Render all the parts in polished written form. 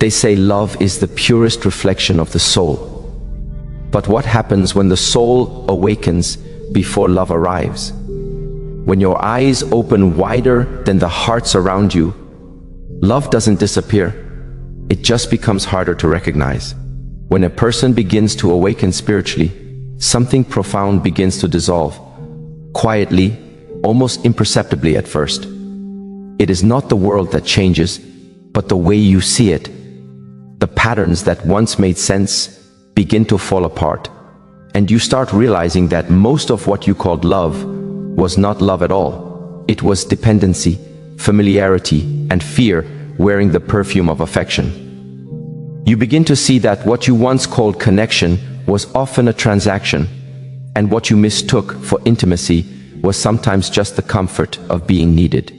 They say love is the purest reflection of the soul. But what happens when the soul awakens before love arrives? When your eyes open wider than the hearts around you, love doesn't disappear. It just becomes harder to recognize. When a person begins to awaken spiritually, something profound begins to dissolve, quietly, almost imperceptibly at first. It is not the world that changes, but the way you see it. The patterns that once made sense begin to fall apart, and you start realizing that most of what you called love was not love at all. It was dependency, familiarity, and fear wearing the perfume of affection. You begin to see that what you once called connection was often a transaction, and what you mistook for intimacy was sometimes just the comfort of being needed.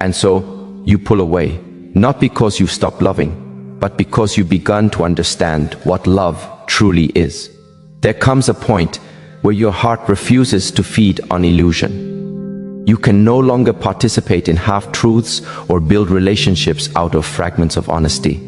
And so you pull away, not because you've stopped loving, but because you've begun to understand what love truly is. There comes a point where your heart refuses to feed on illusion. You can no longer participate in half-truths or build relationships out of fragments of honesty.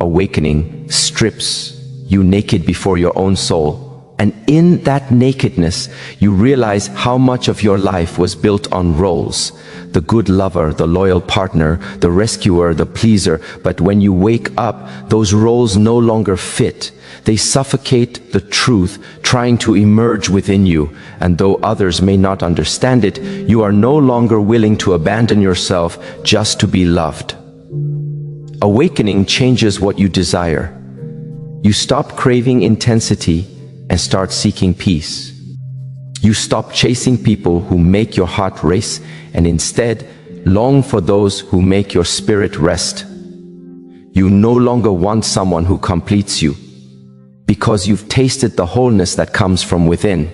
Awakening strips you naked before your own soul, and in that nakedness you realize how much of your life was built on roles. The good lover, the loyal partner, the rescuer, the pleaser. But when you wake up, those roles no longer fit. They suffocate the truth trying to emerge within you, and though others may not understand it, you are no longer willing to abandon yourself just to be loved. Awakening changes what you desire. You stop craving intensity and start seeking peace. You stop chasing people who make your heart race and instead long for those who make your spirit rest. You no longer want someone who completes you, because you've tasted the wholeness that comes from within.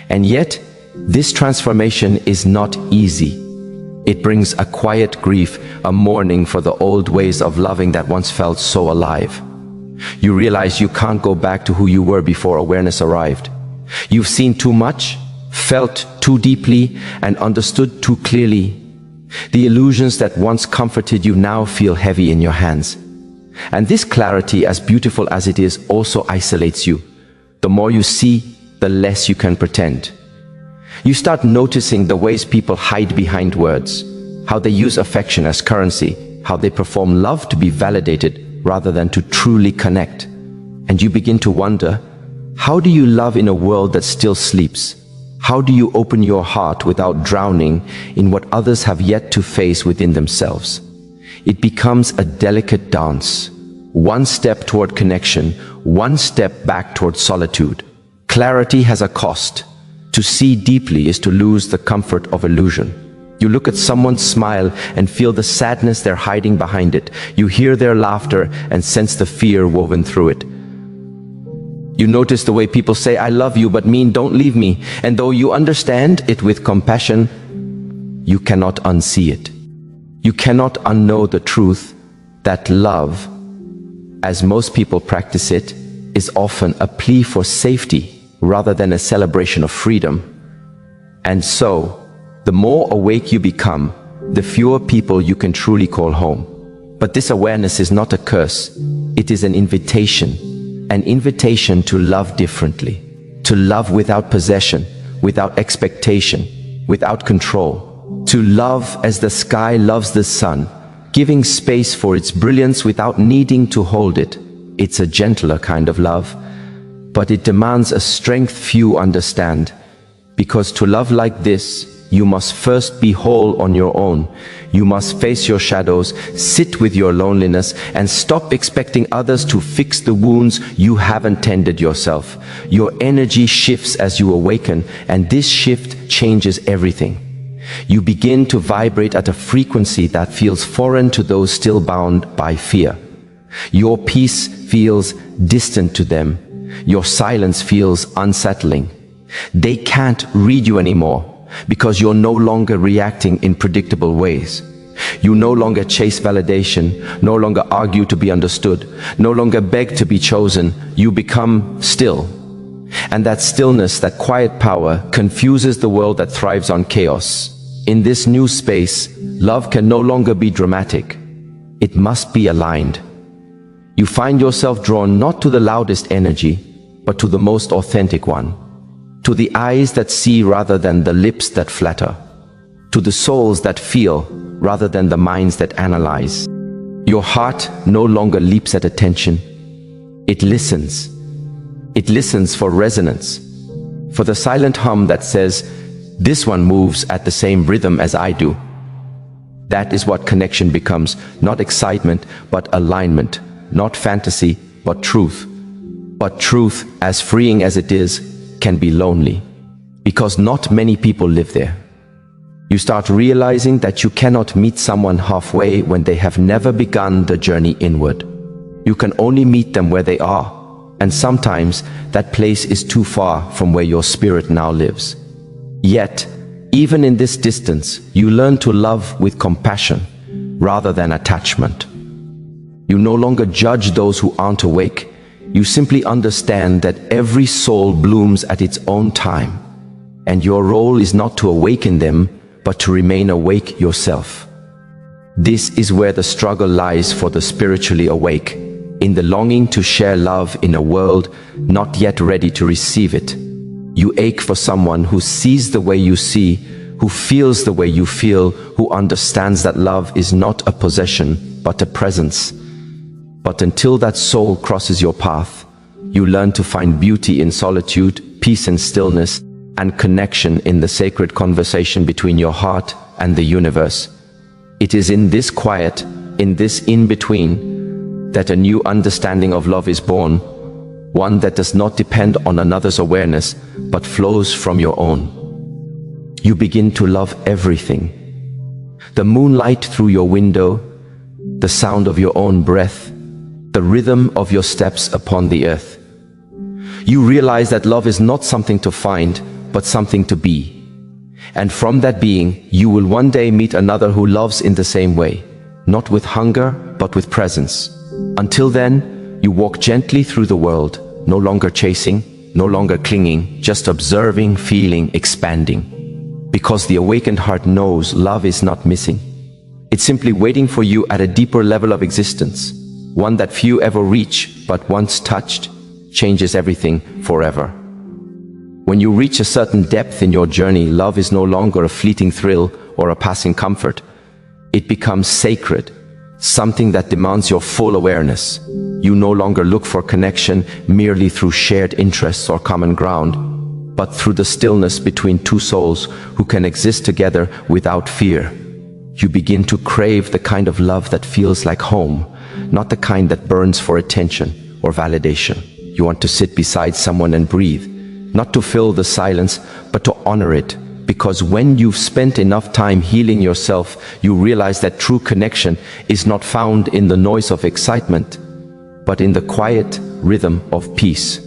And yet, this transformation is not easy. It brings a quiet grief, a mourning for the old ways of loving that once felt so alive. You realize you can't go back to who you were before awareness arrived. You've seen too much, felt too deeply, and understood too clearly. The illusions that once comforted you now feel heavy in your hands. And this clarity, as beautiful as it is, also isolates you. The more you see, the less you can pretend. You start noticing the ways people hide behind words, how they use affection as currency, how they perform love to be validated rather than to truly connect. And you begin to wonder, how do you love in a world that still sleeps? How do you open your heart without drowning in what others have yet to face within themselves? It becomes a delicate dance. One step toward connection, one step back toward solitude. Clarity has a cost. To see deeply is to lose the comfort of illusion. You look at someone's smile and feel the sadness they're hiding behind it. You hear their laughter and sense the fear woven through it. You notice the way people say, "I love you," but mean, "Don't leave me." And though you understand it with compassion, you cannot unsee it. You cannot unknow the truth that love, as most people practice it, is often a plea for safety rather than a celebration of freedom. And so, the more awake you become, the fewer people you can truly call home. But this awareness is not a curse. It is an invitation to love differently, to love without possession, without expectation, without control, to love as the sky loves the sun, giving space for its brilliance without needing to hold it. It's a gentler kind of love, but it demands a strength few understand, because to love like this, you must first be whole on your own. You must face your shadows, sit with your loneliness, and stop expecting others to fix the wounds you haven't tended yourself. Your energy shifts as you awaken, and this shift changes everything. You begin to vibrate at a frequency that feels foreign to those still bound by fear. Your peace feels distant to them. Your silence feels unsettling. They can't read you anymore, because you're no longer reacting in predictable ways. You no longer chase validation, no longer argue to be understood, no longer beg to be chosen. You become still. And that stillness, that quiet power, confuses the world that thrives on chaos. In this new space, love can no longer be dramatic. It must be aligned. You find yourself drawn not to the loudest energy, but to the most authentic one. To the eyes that see rather than the lips that flatter. To the souls that feel rather than the minds that analyze. Your heart no longer leaps at attention. It listens. It listens for resonance. For the silent hum that says, "This one moves at the same rhythm as I do." That is what connection becomes, not excitement, but alignment, not fantasy, but truth. But truth, as freeing as it is, can be lonely, because not many people live there. You start realizing that you cannot meet someone halfway when they have never begun the journey inward. You can only meet them where they are, and sometimes that place is too far from where your spirit now lives. Yet, even in this distance, you learn to love with compassion rather than attachment. You no longer judge those who aren't awake. You simply understand that every soul blooms at its own time, and your role is not to awaken them, but to remain awake yourself. This is where the struggle lies for the spiritually awake, in the longing to share love in a world not yet ready to receive it. You ache for someone who sees the way you see, who feels the way you feel, who understands that love is not a possession, but a presence. But until that soul crosses your path, you learn to find beauty in solitude, peace in stillness, and connection in the sacred conversation between your heart and the universe. It is in this quiet, in this in-between, that a new understanding of love is born, one that does not depend on another's awareness, but flows from your own. You begin to love everything. The moonlight through your window, the sound of your own breath, the rhythm of your steps upon the earth. You realize that love is not something to find, but something to be. And from that being, you will one day meet another who loves in the same way, not with hunger, but with presence. Until then, you walk gently through the world, no longer chasing, no longer clinging, just observing, feeling, expanding. Because the awakened heart knows love is not missing. It's simply waiting for you at a deeper level of existence, one that few ever reach, but once touched, changes everything forever. When you reach a certain depth in your journey, love is no longer a fleeting thrill or a passing comfort. It becomes sacred, something that demands your full awareness. You no longer look for connection merely through shared interests or common ground, but through the stillness between two souls who can exist together without fear. You begin to crave the kind of love that feels like home, not the kind that burns for attention or validation. You want to sit beside someone and breathe, not to fill the silence, but to honor it. Because when you've spent enough time healing yourself, you realize that true connection is not found in the noise of excitement, but in the quiet rhythm of peace.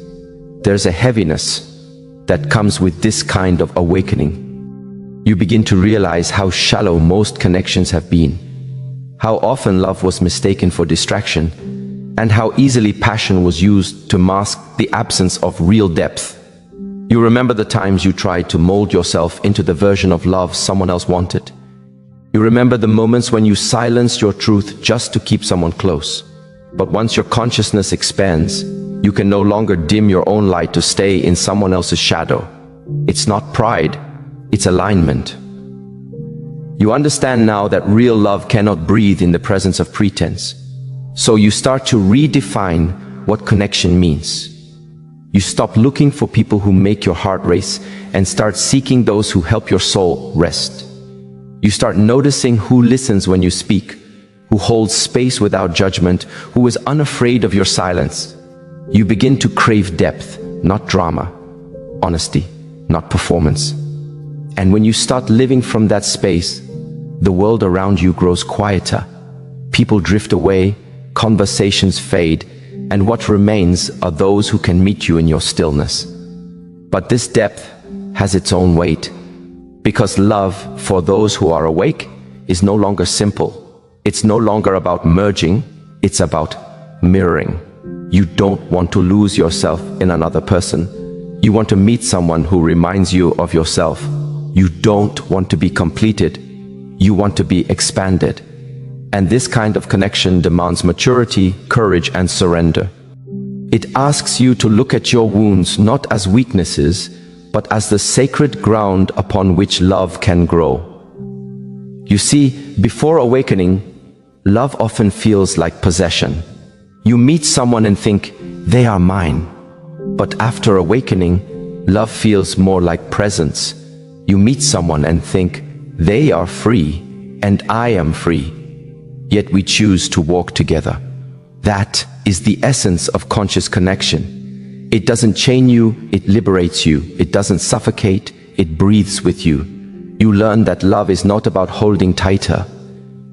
There's a heaviness that comes with this kind of awakening. You begin to realize how shallow most connections have been, how often love was mistaken for distraction, and how easily passion was used to mask the absence of real depth. You remember the times you tried to mold yourself into the version of love someone else wanted. You remember the moments when you silenced your truth just to keep someone close. But once your consciousness expands, you can no longer dim your own light to stay in someone else's shadow. It's not pride, it's alignment. You understand now that real love cannot breathe in the presence of pretense. So you start to redefine what connection means. You stop looking for people who make your heart race and start seeking those who help your soul rest. You start noticing who listens when you speak, who holds space without judgment, who is unafraid of your silence. You begin to crave depth, not drama, honesty, not performance. And when you start living from that space, the world around you grows quieter. People drift away, conversations fade, and what remains are those who can meet you in your stillness. But this depth has its own weight, because love for those who are awake is no longer simple. It's no longer about merging, it's about mirroring. You don't want to lose yourself in another person. You want to meet someone who reminds you of yourself. You don't want to be completed. You want to be expanded. And this kind of connection demands maturity, courage, and surrender. It asks you to look at your wounds not as weaknesses, but as the sacred ground upon which love can grow. You see, before awakening, love often feels like possession. You meet someone and think, they are mine. But after awakening, love feels more like presence. You meet someone and think, they are free, and I am free. Yet we choose to walk together. That is the essence of conscious connection. It doesn't chain you, it liberates you. It doesn't suffocate, it breathes with you. You learn that love is not about holding tighter.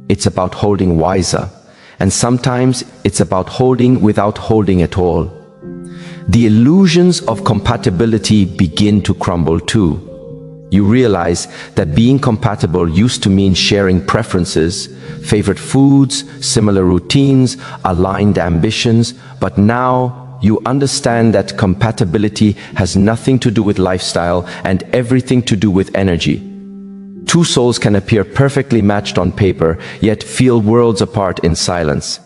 It's about holding wiser. And sometimes it's about holding without holding at all. The illusions of compatibility begin to crumble too. You realize that being compatible used to mean sharing preferences, favorite foods, similar routines, aligned ambitions, but now you understand that compatibility has nothing to do with lifestyle and everything to do with energy. Two souls can appear perfectly matched on paper, yet feel worlds apart in silence.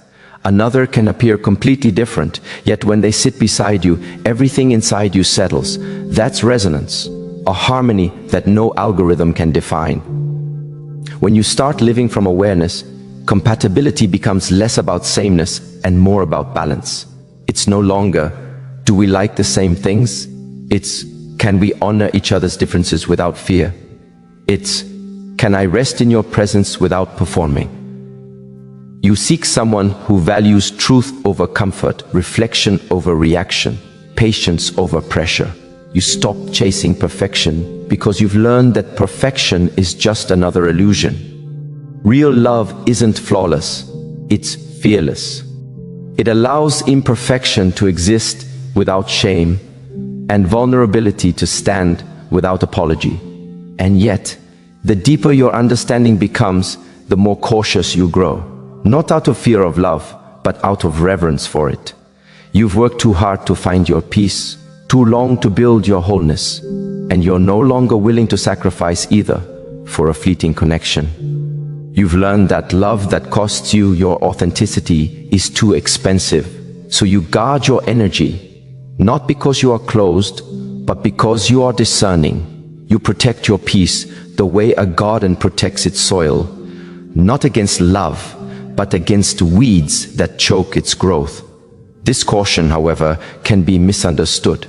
Another can appear completely different, yet when they sit beside you, everything inside you settles. That's resonance. A harmony that no algorithm can define. When you start living from awareness, compatibility becomes less about sameness and more about balance. It's no longer, do we like the same things? It's, can we honor each other's differences without fear? It's, can I rest in your presence without performing? You seek someone who values truth over comfort, reflection over reaction, patience over pressure. You stop chasing perfection because you've learned that perfection is just another illusion. Real love isn't flawless, it's fearless. It allows imperfection to exist without shame and vulnerability to stand without apology. And yet, the deeper your understanding becomes, the more cautious you grow. Not out of fear of love, but out of reverence for it. You've worked too hard to find your peace, too long to build your wholeness, and you're no longer willing to sacrifice either for a fleeting connection. You've learned that love that costs you your authenticity is too expensive, so you guard your energy, not because you are closed, but because you are discerning. You protect your peace the way a garden protects its soil, not against love, but against weeds that choke its growth. This caution, however, can be misunderstood.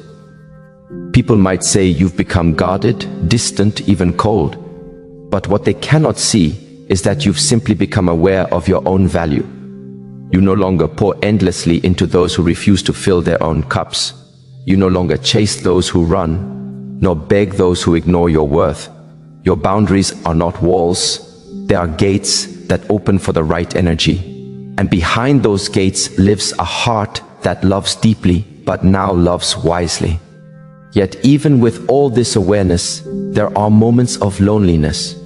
People might say you've become guarded, distant, even cold. But what they cannot see is that you've simply become aware of your own value. You no longer pour endlessly into those who refuse to fill their own cups. You no longer chase those who run, nor beg those who ignore your worth. Your boundaries are not walls, they are gates that open for the right energy. And behind those gates lives a heart that loves deeply, but now loves wisely. Yet even with all this awareness, there are moments of loneliness.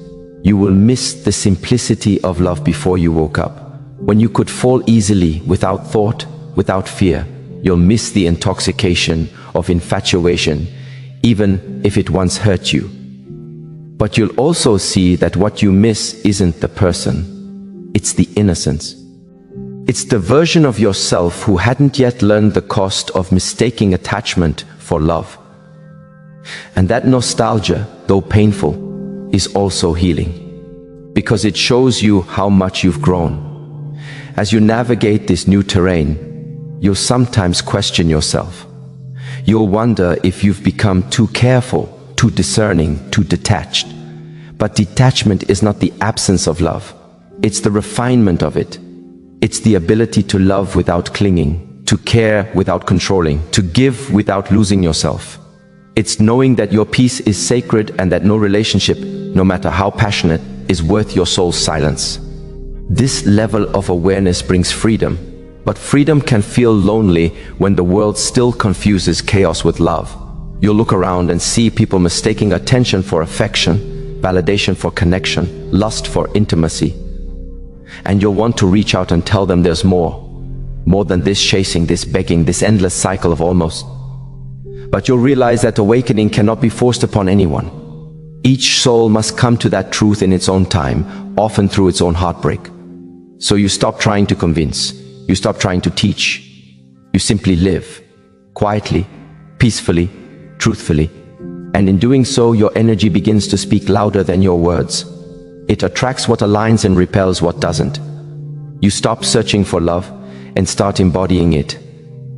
You will miss the simplicity of love before you woke up. When you could fall easily, without thought, without fear, you'll miss the intoxication of infatuation, even if it once hurt you. But you'll also see that what you miss isn't the person, it's the innocence. It's the version of yourself who hadn't yet learned the cost of mistaking attachment for love. And that nostalgia, though painful, is also healing, because it shows you how much you've grown. As you navigate this new terrain, you'll sometimes question yourself. You'll wonder if you've become too careful, too discerning, too detached. But detachment is not the absence of love. It's the refinement of it. It's the ability to love without clinging, to care without controlling, to give without losing yourself. It's knowing that your peace is sacred and that no relationship, no matter how passionate, is worth your soul's silence. This level of awareness brings freedom, but freedom can feel lonely when the world still confuses chaos with love. You'll look around and see people mistaking attention for affection, validation for connection, lust for intimacy. And you'll want to reach out and tell them there's more than this chasing, this begging, this endless cycle of almost. But you'll realize that awakening cannot be forced upon anyone. Each soul must come to that truth in its own time, often through its own heartbreak. So you stop trying to convince, you stop trying to teach, you simply live, quietly, peacefully, truthfully. And in doing so, your energy begins to speak louder than your words. It attracts what aligns and repels what doesn't. You stop searching for love and start embodying it.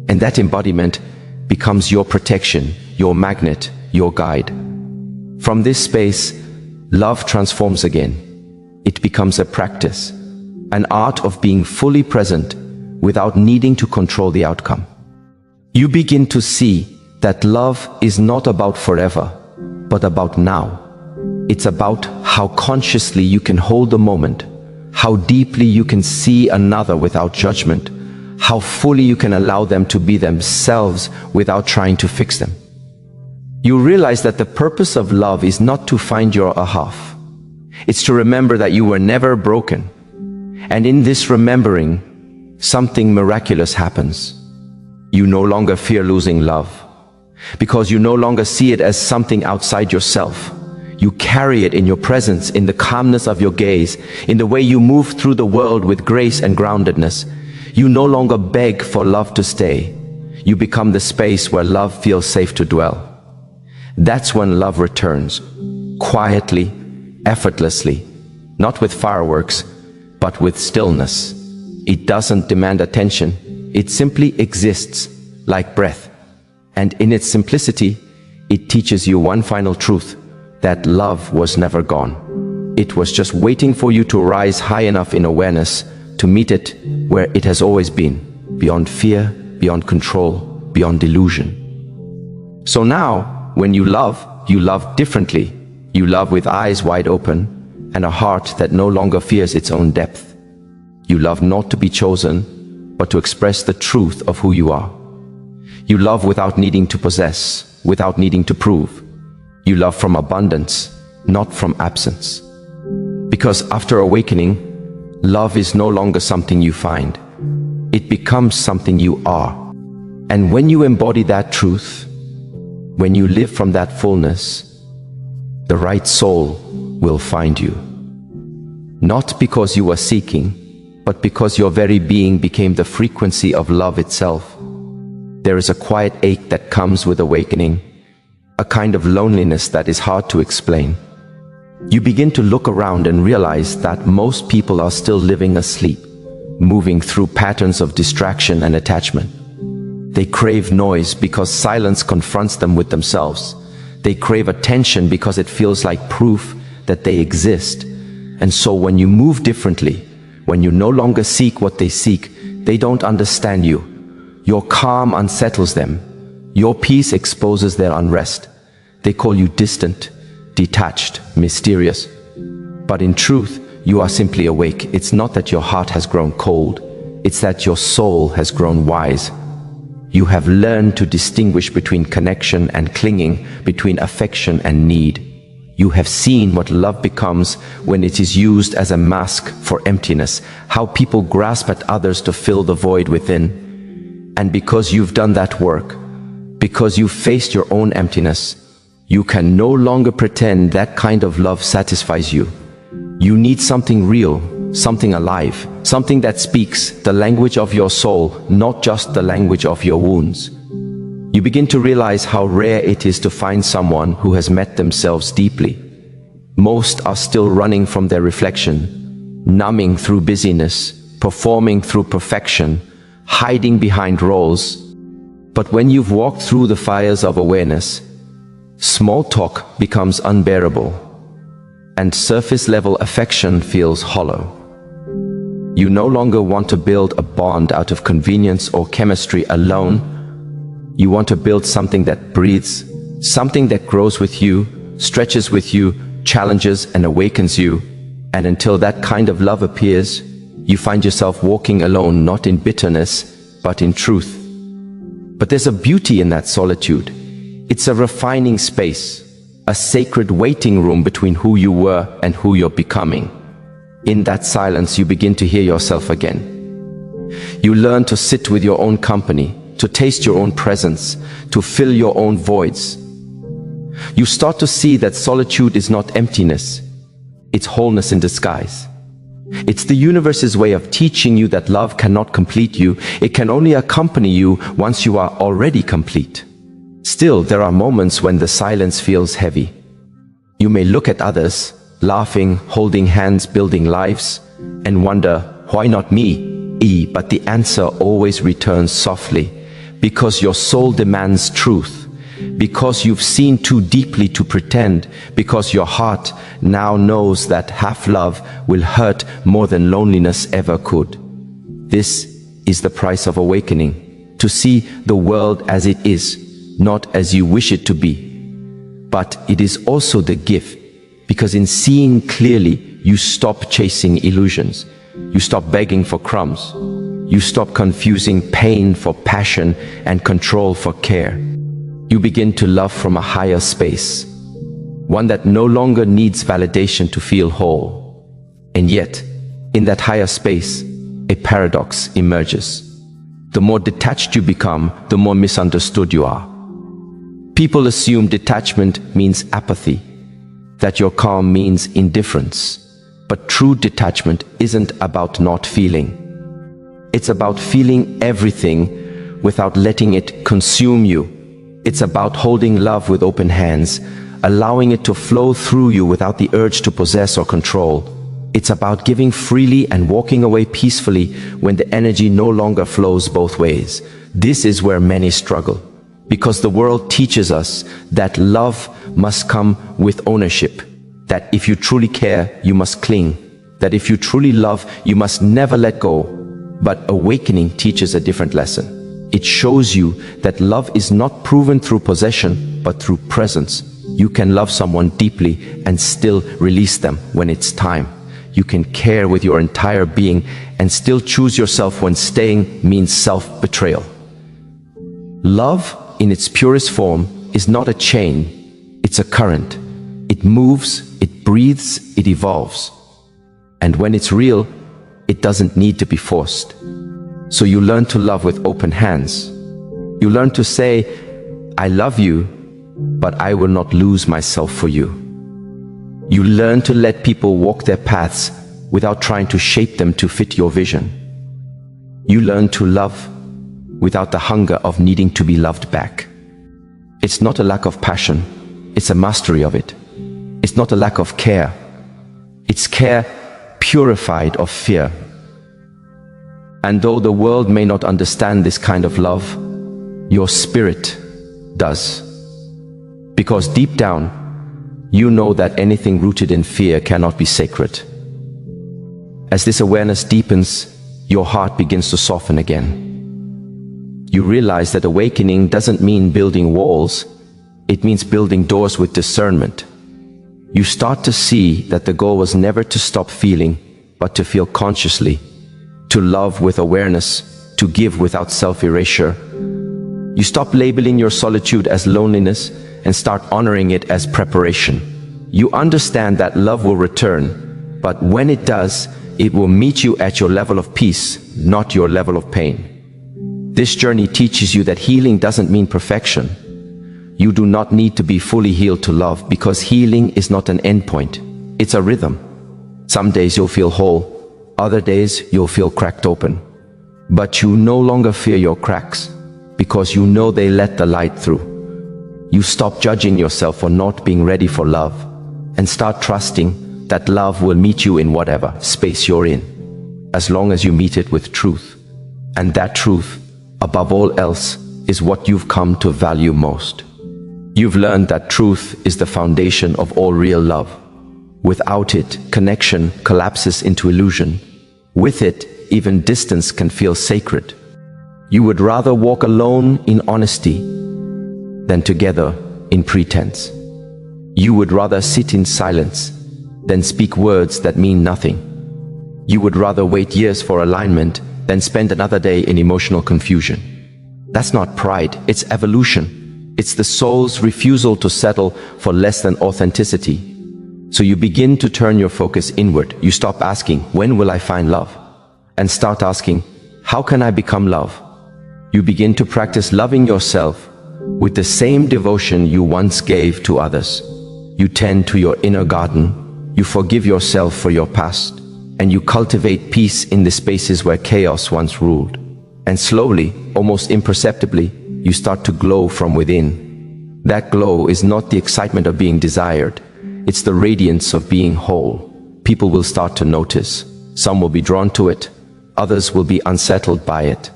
And that embodiment becomes your protection, your magnet, your guide. From this space, love transforms again. It becomes a practice, an art of being fully present without needing to control the outcome. You begin to see that love is not about forever, but about now. It's about how consciously you can hold the moment, how deeply you can see another without judgment, how fully you can allow them to be themselves without trying to fix them. You realize that the purpose of love is not to find your half. It's to remember that you were never broken. And in this remembering, something miraculous happens. You no longer fear losing love, because you no longer see it as something outside yourself. You carry it in your presence, in the calmness of your gaze, in the way you move through the world with grace and groundedness. You no longer beg for love to stay. You become the space where love feels safe to dwell. That's when love returns, quietly, effortlessly, not with fireworks, but with stillness. It doesn't demand attention. It simply exists like breath. And in its simplicity, it teaches you one final truth, that love was never gone. It was just waiting for you to rise high enough in awareness to meet it where it has always been, beyond fear, beyond control, beyond delusion. So now, when you love differently. You love with eyes wide open and a heart that no longer fears its own depth. You love not to be chosen, but to express the truth of who you are. You love without needing to possess, without needing to prove. You love from abundance, not from absence. Because after awakening, love is no longer something you find. It becomes something you are. And when you embody that truth, when you live from that fullness, the right soul will find you. Not because you are seeking, but because your very being became the frequency of love itself. There is a quiet ache that comes with awakening, a kind of loneliness that is hard to explain. You begin to look around and realize that most people are still living asleep, moving through patterns of distraction and attachment. They crave noise because silence confronts them with themselves. They crave attention because it feels like proof that they exist. And so when you move differently, when you no longer seek what they seek, they don't understand you. Your calm unsettles them. Your peace exposes their unrest. They call you distant, detached, mysterious. But in truth, you are simply awake. It's not that your heart has grown cold. It's that your soul has grown wise. You have learned to distinguish between connection and clinging, between affection and need. You have seen what love becomes when it is used as a mask for emptiness, how people grasp at others to fill the void within. And because you've done that work, because you've faced your own emptiness, you can no longer pretend that kind of love satisfies you. You need something real, something alive, something that speaks the language of your soul, not just the language of your wounds. You begin to realize how rare it is to find someone who has met themselves deeply. Most are still running from their reflection, numbing through busyness, performing through perfection, hiding behind roles. But when you've walked through the fires of awareness, small talk becomes unbearable, and surface-level affection feels hollow. You no longer want to build a bond out of convenience or chemistry alone. You want to build something that breathes, something that grows with you, stretches with you, challenges and awakens you. And until that kind of love appears, you find yourself walking alone, not in bitterness, but in truth. But there's a beauty in that solitude. It's a refining space, a sacred waiting room between who you were and who you're becoming. In that silence, you begin to hear yourself again. You learn to sit with your own company, to taste your own presence, to fill your own voids. You start to see that solitude is not emptiness, it's wholeness in disguise. It's the universe's way of teaching you that love cannot complete you. It can only accompany you once you are already complete. Still, there are moments when the silence feels heavy. You may look at others, laughing, holding hands, building lives, and wonder, why not me? But the answer always returns softly, because your soul demands truth, because you've seen too deeply to pretend, because your heart now knows that half love will hurt more than loneliness ever could. This is the price of awakening, to see the world as it is, not as you wish it to be. But it is also the gift, because in seeing clearly, you stop chasing illusions. You stop begging for crumbs. You stop confusing pain for passion and control for care. You begin to love from a higher space, one that no longer needs validation to feel whole. And yet, in that higher space, a paradox emerges. The more detached you become, the more misunderstood you are. People assume detachment means apathy, that your calm means indifference. But true detachment isn't about not feeling. It's about feeling everything without letting it consume you. It's about holding love with open hands, allowing it to flow through you without the urge to possess or control. It's about giving freely and walking away peacefully when the energy no longer flows both ways. This is where many struggle, because the world teaches us that love must come with ownership. That if you truly care, you must cling. That if you truly love, you must never let go. But awakening teaches a different lesson. It shows you that love is not proven through possession, but through presence. You can love someone deeply and still release them when it's time. You can care with your entire being and still choose yourself when staying means self-betrayal. Love, in its purest form, is not a chain, it's a current. It moves, it breathes, it evolves. And when it's real, it doesn't need to be forced. So you learn to love with open hands. You learn to say, I love you, but I will not lose myself for you. You learn to let people walk their paths without trying to shape them to fit your vision. You learn to love without the hunger of needing to be loved back. It's not a lack of passion, it's a mastery of it. It's not a lack of care. It's care purified of fear. And though the world may not understand this kind of love, your spirit does. Because deep down, you know that anything rooted in fear cannot be sacred. As this awareness deepens, your heart begins to soften again. You realize that awakening doesn't mean building walls, it means building doors with discernment. You start to see that the goal was never to stop feeling, but to feel consciously, to love with awareness, to give without self-erasure. You stop labeling your solitude as loneliness and start honoring it as preparation. You understand that love will return, but when it does, it will meet you at your level of peace, not your level of pain. This journey teaches you that healing doesn't mean perfection. You do not need to be fully healed to love, because healing is not an endpoint. It's a rhythm. Some days you'll feel whole, other days you'll feel cracked open. But you no longer fear your cracks, because you know they let the light through. You stop judging yourself for not being ready for love, and start trusting that love will meet you in whatever space you're in, as long as you meet it with truth. And that truth, above all else, is what you've come to value most. You've learned that truth is the foundation of all real love. Without it, connection collapses into illusion. With it, even distance can feel sacred. You would rather walk alone in honesty than together in pretense. You would rather sit in silence than speak words that mean nothing. You would rather wait years for alignment than spend another day in emotional confusion. That's not pride, it's evolution. It's the soul's refusal to settle for less than authenticity. So you begin to turn your focus inward. You stop asking, when will I find love? And start asking, how can I become love? You begin to practice loving yourself with the same devotion you once gave to others. You tend to your inner garden. You forgive yourself for your past, and you cultivate peace in the spaces where chaos once ruled. And slowly, almost imperceptibly, you start to glow from within. That glow is not the excitement of being desired. It's the radiance of being whole. People will start to notice. Some will be drawn to it. Others will be unsettled by it.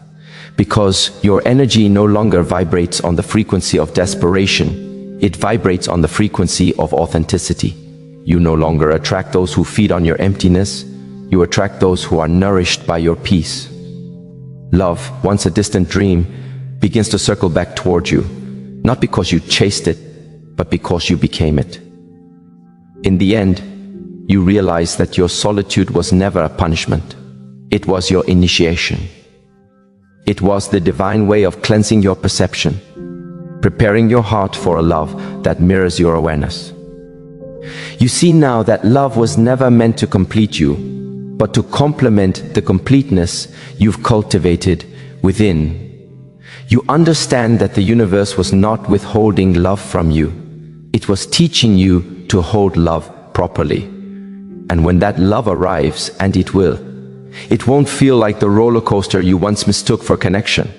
Because your energy no longer vibrates on the frequency of desperation. It vibrates on the frequency of authenticity. You no longer attract those who feed on your emptiness. You attract those who are nourished by your peace. Love, once a distant dream, begins to circle back toward you, not because you chased it, but because you became it. In the end, you realize that your solitude was never a punishment. It was your initiation. It was the divine way of cleansing your perception, preparing your heart for a love that mirrors your awareness. You see now that love was never meant to complete you, but to complement the completeness you've cultivated within. You understand that the universe was not withholding love from you. It was teaching you to hold love properly. And when that love arrives, and it will, it won't feel like the roller coaster you once mistook for connection.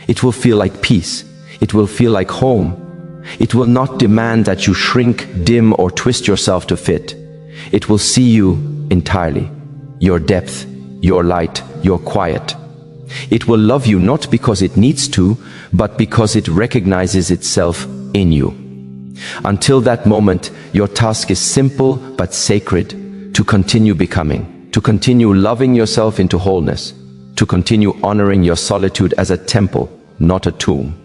It will feel like peace. It will feel like home. It will not demand that you shrink, dim, or twist yourself to fit. It will see you entirely. Your depth, your light, your quiet. It will love you not because it needs to, but because it recognizes itself in you. Until that moment, your task is simple but sacred: to continue becoming, to continue loving yourself into wholeness, to continue honoring your solitude as a temple, not a tomb.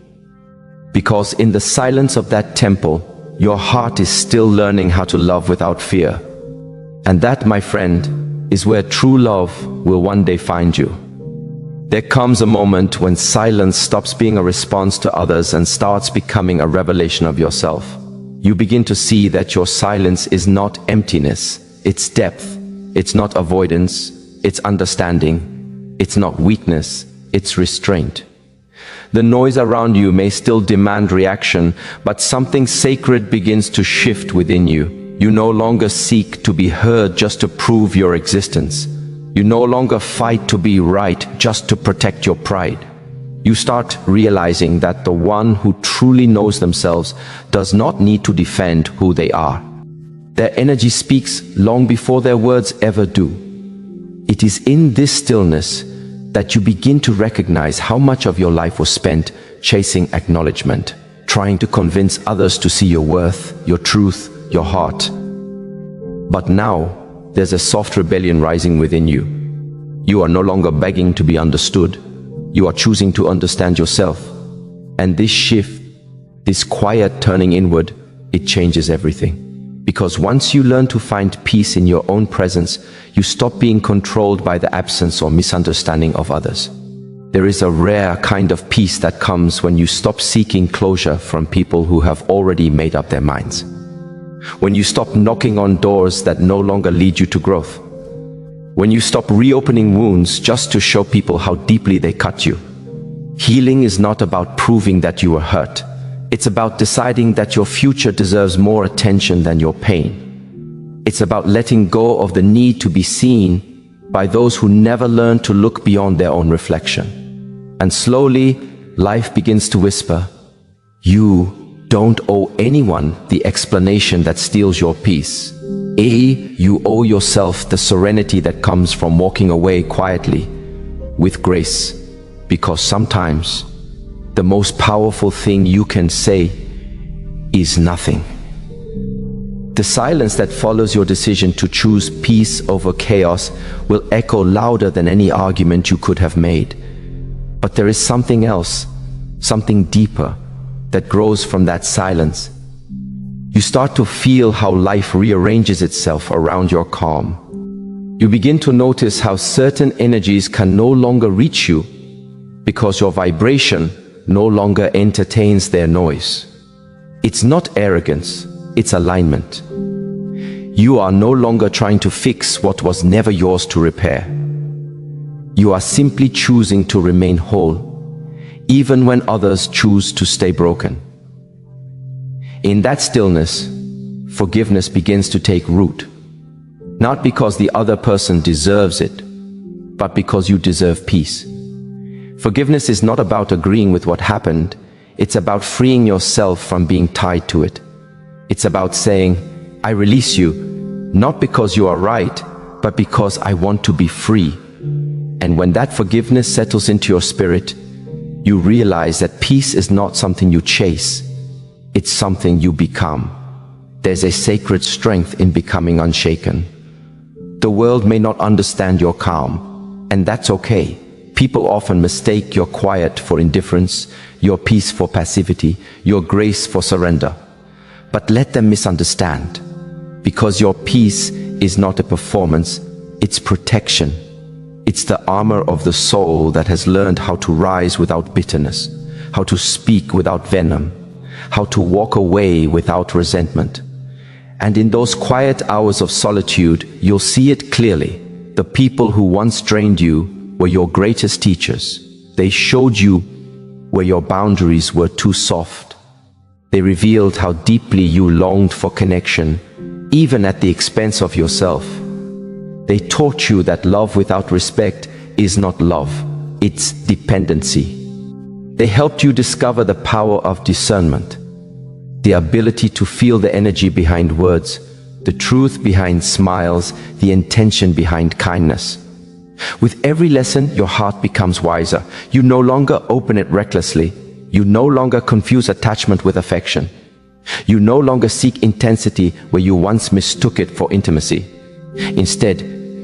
Because in the silence of that temple, your heart is still learning how to love without fear. And that, my friend, is where true love will one day find you. There comes a moment when silence stops being a response to others and starts becoming a revelation of yourself. You begin to see that your silence is not emptiness, it's depth. It's not avoidance, it's understanding. It's not weakness, it's restraint. The noise around you may still demand reaction, but something sacred begins to shift within you. You no longer seek to be heard just to prove your existence. You no longer fight to be right just to protect your pride. You start realizing that the one who truly knows themselves does not need to defend who they are. Their energy speaks long before their words ever do. It is in this stillness that you begin to recognize how much of your life was spent chasing acknowledgement, trying to convince others to see your worth, your truth, your heart. But now, there's a soft rebellion rising within you. You are no longer begging to be understood. You are choosing to understand yourself. And this shift, this quiet turning inward, it changes everything. Because once you learn to find peace in your own presence, you stop being controlled by the absence or misunderstanding of others. There is a rare kind of peace that comes when you stop seeking closure from people who have already made up their minds. When you stop knocking on doors that no longer lead you to growth. When you stop reopening wounds just to show people how deeply they cut you. Healing is not about proving that you were hurt. It's about deciding that your future deserves more attention than your pain. It's about letting go of the need to be seen by those who never learned to look beyond their own reflection. And slowly, life begins to whisper, you don't owe anyone the explanation that steals your peace. You owe yourself the serenity that comes from walking away quietly, with grace, because sometimes the most powerful thing you can say is nothing. The silence that follows your decision to choose peace over chaos will echo louder than any argument you could have made. But there is something else, something deeper, that grows from that silence. You start to feel how life rearranges itself around your calm. You begin to notice how certain energies can no longer reach you because your vibration no longer entertains their noise. It's not arrogance, it's alignment. You are no longer trying to fix what was never yours to repair. You are simply choosing to remain whole, even when others choose to stay broken. In that stillness, forgiveness begins to take root. Not because the other person deserves it, but because you deserve peace. Forgiveness is not about agreeing with what happened. It's about freeing yourself from being tied to it. It's about saying, I release you, not because you are right, but because I want to be free. And when that forgiveness settles into your spirit, you realize that peace is not something you chase. It's something you become. There's a sacred strength in becoming unshaken. The world may not understand your calm, and that's okay. People often mistake your quiet for indifference, your peace for passivity, your grace for surrender. But let them misunderstand, because your peace is not a performance, it's protection. It's the armor of the soul that has learned how to rise without bitterness, how to speak without venom, how to walk away without resentment. And in those quiet hours of solitude, you'll see it clearly. The people who once drained you were your greatest teachers. They showed you where your boundaries were too soft. They revealed how deeply you longed for connection, even at the expense of yourself. They taught you that love without respect is not love, it's dependency. They helped you discover the power of discernment, the ability to feel the energy behind words, the truth behind smiles, the intention behind kindness. With every lesson, your heart becomes wiser. You no longer open it recklessly. You no longer confuse attachment with affection. You no longer seek intensity where you once mistook it for intimacy. Instead,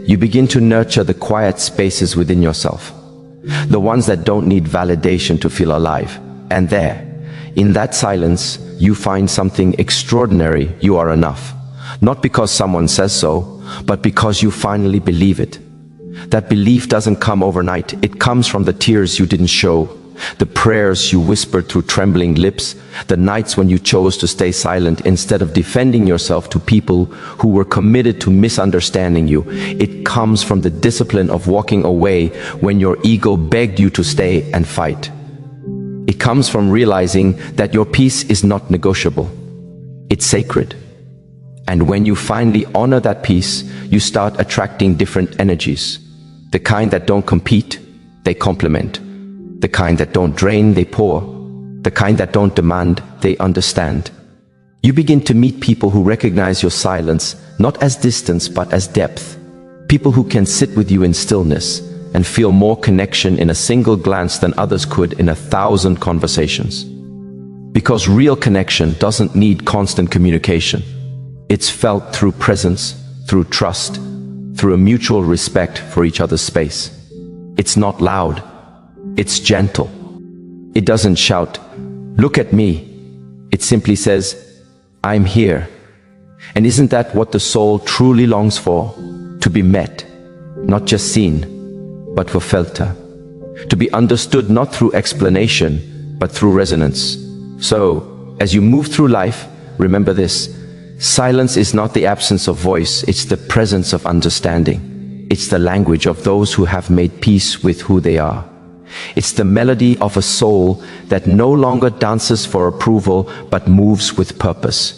you begin to nurture the quiet spaces within yourself, the ones that don't need validation to feel alive. And there, in that silence, you find something extraordinary. You are enough. Not because someone says so, but because you finally believe it. That belief doesn't come overnight. It comes from the tears you didn't show, the prayers you whispered through trembling lips, the nights when you chose to stay silent instead of defending yourself to people who were committed to misunderstanding you. It comes from the discipline of walking away when your ego begged you to stay and fight. It comes from realizing that your peace is not negotiable. It's sacred. And when you finally honor that peace, you start attracting different energies. The kind that don't compete, they complement. The kind that don't drain, they pour. The kind that don't demand, they understand. You begin to meet people who recognize your silence, not as distance, but as depth. People who can sit with you in stillness and feel more connection in a single glance than others could in 1,000 conversations. Because real connection doesn't need constant communication. It's felt through presence, through trust, through a mutual respect for each other's space. It's not loud. It's gentle. It doesn't shout, "Look at me." It simply says, "I'm here." And isn't that what the soul truly longs for? To be met, not just seen, but for filter. To be understood not through explanation, but through resonance. So, as you move through life, remember this: silence is not the absence of voice, it's the presence of understanding. It's the language of those who have made peace with who they are. It's the melody of a soul that no longer dances for approval, but moves with purpose.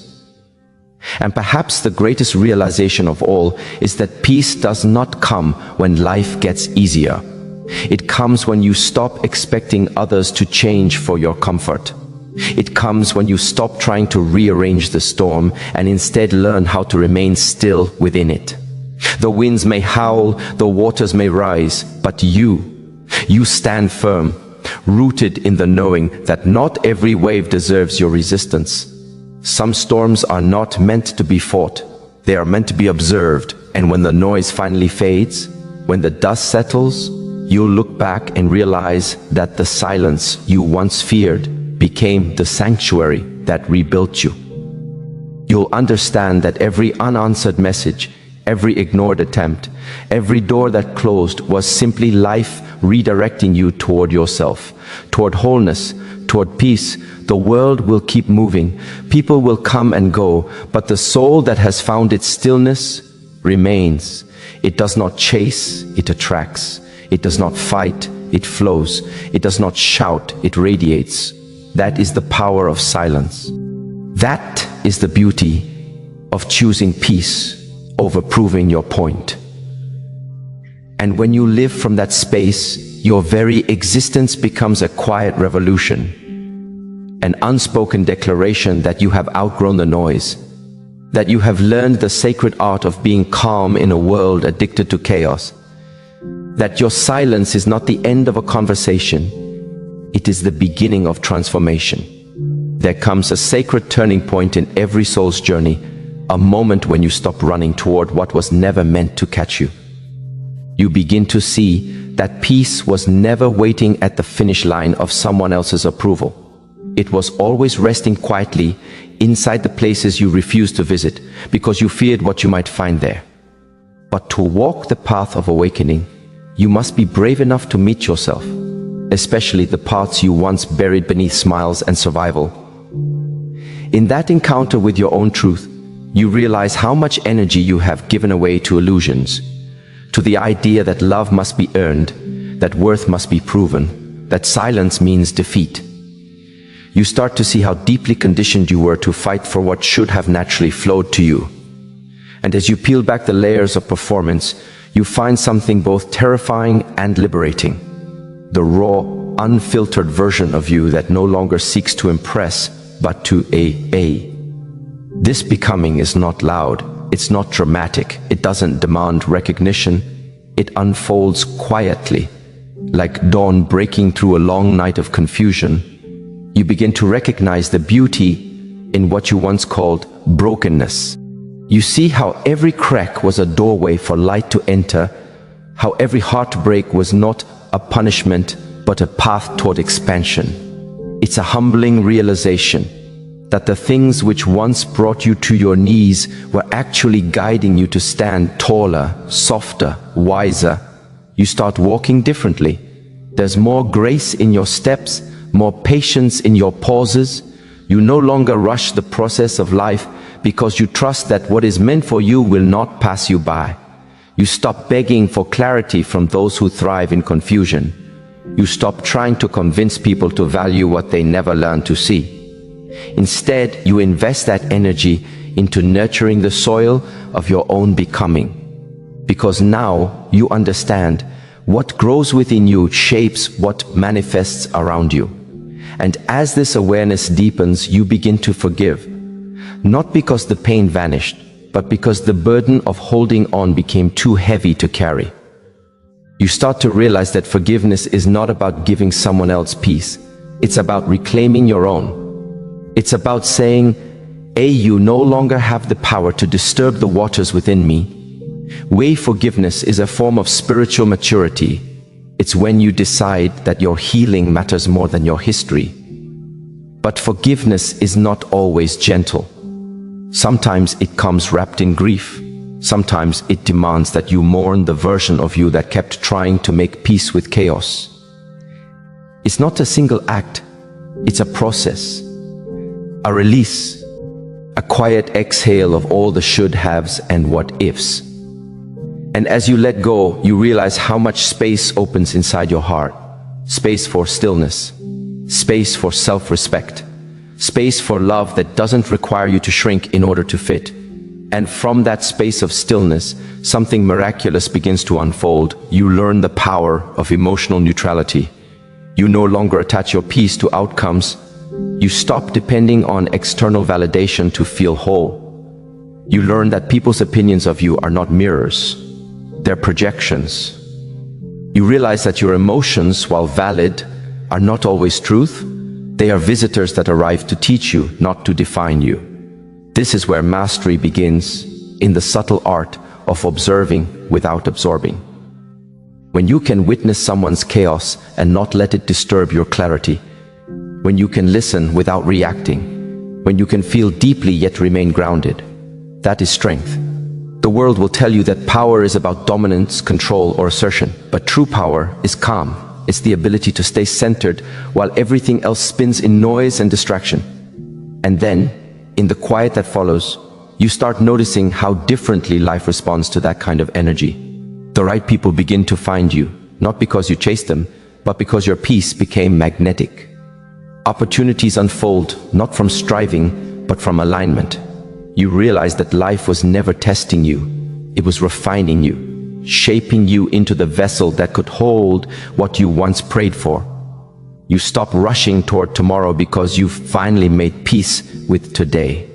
And perhaps the greatest realization of all is that peace does not come when life gets easier. It comes when you stop expecting others to change for your comfort. It comes when you stop trying to rearrange the storm and instead learn how to remain still within it. The winds may howl, the waters may rise, but you stand firm, rooted in the knowing that not every wave deserves your resistance. Some storms are not meant to be fought, they are meant to be observed. And when the noise finally fades, when the dust settles, you'll look back and realize that the silence you once feared became the sanctuary that rebuilt you. You'll understand that every unanswered message, every ignored attempt, every door that closed was simply life redirecting you toward yourself, toward wholeness, toward peace. The world will keep moving, people will come and go, but the soul that has found its stillness remains. It does not chase, it attracts. It does not fight, it flows. It does not shout, it radiates. That is the power of silence. That is the beauty of choosing peace over proving your point. And when you live from that space, your very existence becomes a quiet revolution, an unspoken declaration that you have outgrown the noise, that you have learned the sacred art of being calm in a world addicted to chaos, that your silence is not the end of a conversation, it is the beginning of transformation. There comes a sacred turning point in every soul's journey, a moment when you stop running toward what was never meant to catch you. You begin to see that peace was never waiting at the finish line of someone else's approval. It was always resting quietly inside the places you refused to visit because you feared what you might find there. But to walk the path of awakening, you must be brave enough to meet yourself, especially the parts you once buried beneath smiles and survival. In that encounter with your own truth, you realize how much energy you have given away to illusions, to the idea that love must be earned, that worth must be proven, that silence means defeat. You start to see how deeply conditioned you were to fight for what should have naturally flowed to you. And as you peel back the layers of performance, you find something both terrifying and liberating. The raw, unfiltered version of you that no longer seeks to impress, but to obey. This becoming is not loud, it's not dramatic, it doesn't demand recognition, it unfolds quietly, like dawn breaking through a long night of confusion. You begin to recognize the beauty in what you once called brokenness. You see how every crack was a doorway for light to enter, how every heartbreak was not a punishment, but a path toward expansion. It's a humbling realization that the things which once brought you to your knees were actually guiding you to stand taller, softer, wiser. You start walking differently. There's more grace in your steps, more patience in your pauses. You no longer rush the process of life because you trust that what is meant for you will not pass you by. You stop begging for clarity from those who thrive in confusion. You stop trying to convince people to value what they never learned to see. Instead, you invest that energy into nurturing the soil of your own becoming. Because now you understand what grows within you shapes what manifests around you. And as this awareness deepens, you begin to forgive. Not because the pain vanished, but because the burden of holding on became too heavy to carry. You start to realize that forgiveness is not about giving someone else peace. It's about reclaiming your own. It's about saying, you no longer have the power to disturb the waters within me. Forgiveness is a form of spiritual maturity. It's when you decide that your healing matters more than your history. But forgiveness is not always gentle. Sometimes it comes wrapped in grief. Sometimes it demands that you mourn the version of you that kept trying to make peace with chaos. It's not a single act, it's a process. A release, a quiet exhale of all the should-haves and what-ifs. And as you let go, you realize how much space opens inside your heart. Space for stillness, space for self-respect, space for love that doesn't require you to shrink in order to fit. And from that space of stillness, something miraculous begins to unfold. You learn the power of emotional neutrality. You no longer attach your peace to outcomes. You stop depending on external validation to feel whole. You learn that people's opinions of you are not mirrors, they're projections. You realize that your emotions, while valid, are not always truth. They are visitors that arrive to teach you, not to define you. This is where mastery begins, in the subtle art of observing without absorbing. When you can witness someone's chaos and not let it disturb your clarity, when you can listen without reacting, when you can feel deeply yet remain grounded, that is strength. The world will tell you that power is about dominance, control, or assertion, but true power is calm. It's the ability to stay centered while everything else spins in noise and distraction. And then, in the quiet that follows, you start noticing how differently life responds to that kind of energy. The right people begin to find you, not because you chased them, but because your peace became magnetic. Opportunities unfold, not from striving, but from alignment. You realize that life was never testing you. It was refining you, shaping you into the vessel that could hold what you once prayed for. You stop rushing toward tomorrow because you've finally made peace with today.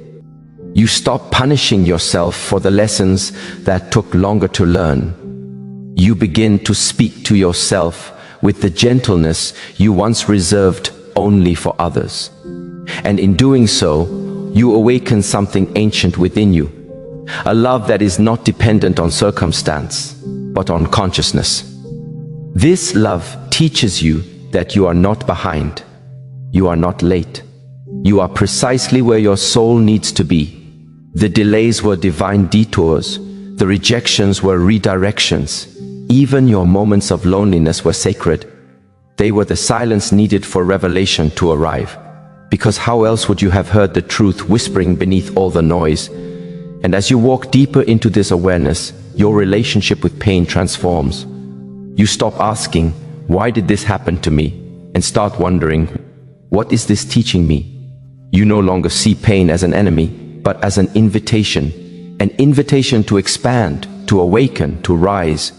You stop punishing yourself for the lessons that took longer to learn. You begin to speak to yourself with the gentleness you once reserved only for others. And in doing so, you awaken something ancient within you, a love that is not dependent on circumstance, but on consciousness. This love teaches you that you are not behind, you are not late, you are precisely where your soul needs to be. The delays were divine detours, the rejections were redirections, even your moments of loneliness were sacred. They were the silence needed for revelation to arrive. Because how else would you have heard the truth whispering beneath all the noise? And as you walk deeper into this awareness, your relationship with pain transforms. You stop asking, why did this happen to me? And start wondering, what is this teaching me? You no longer see pain as an enemy, but as an invitation to expand, to awaken, to rise.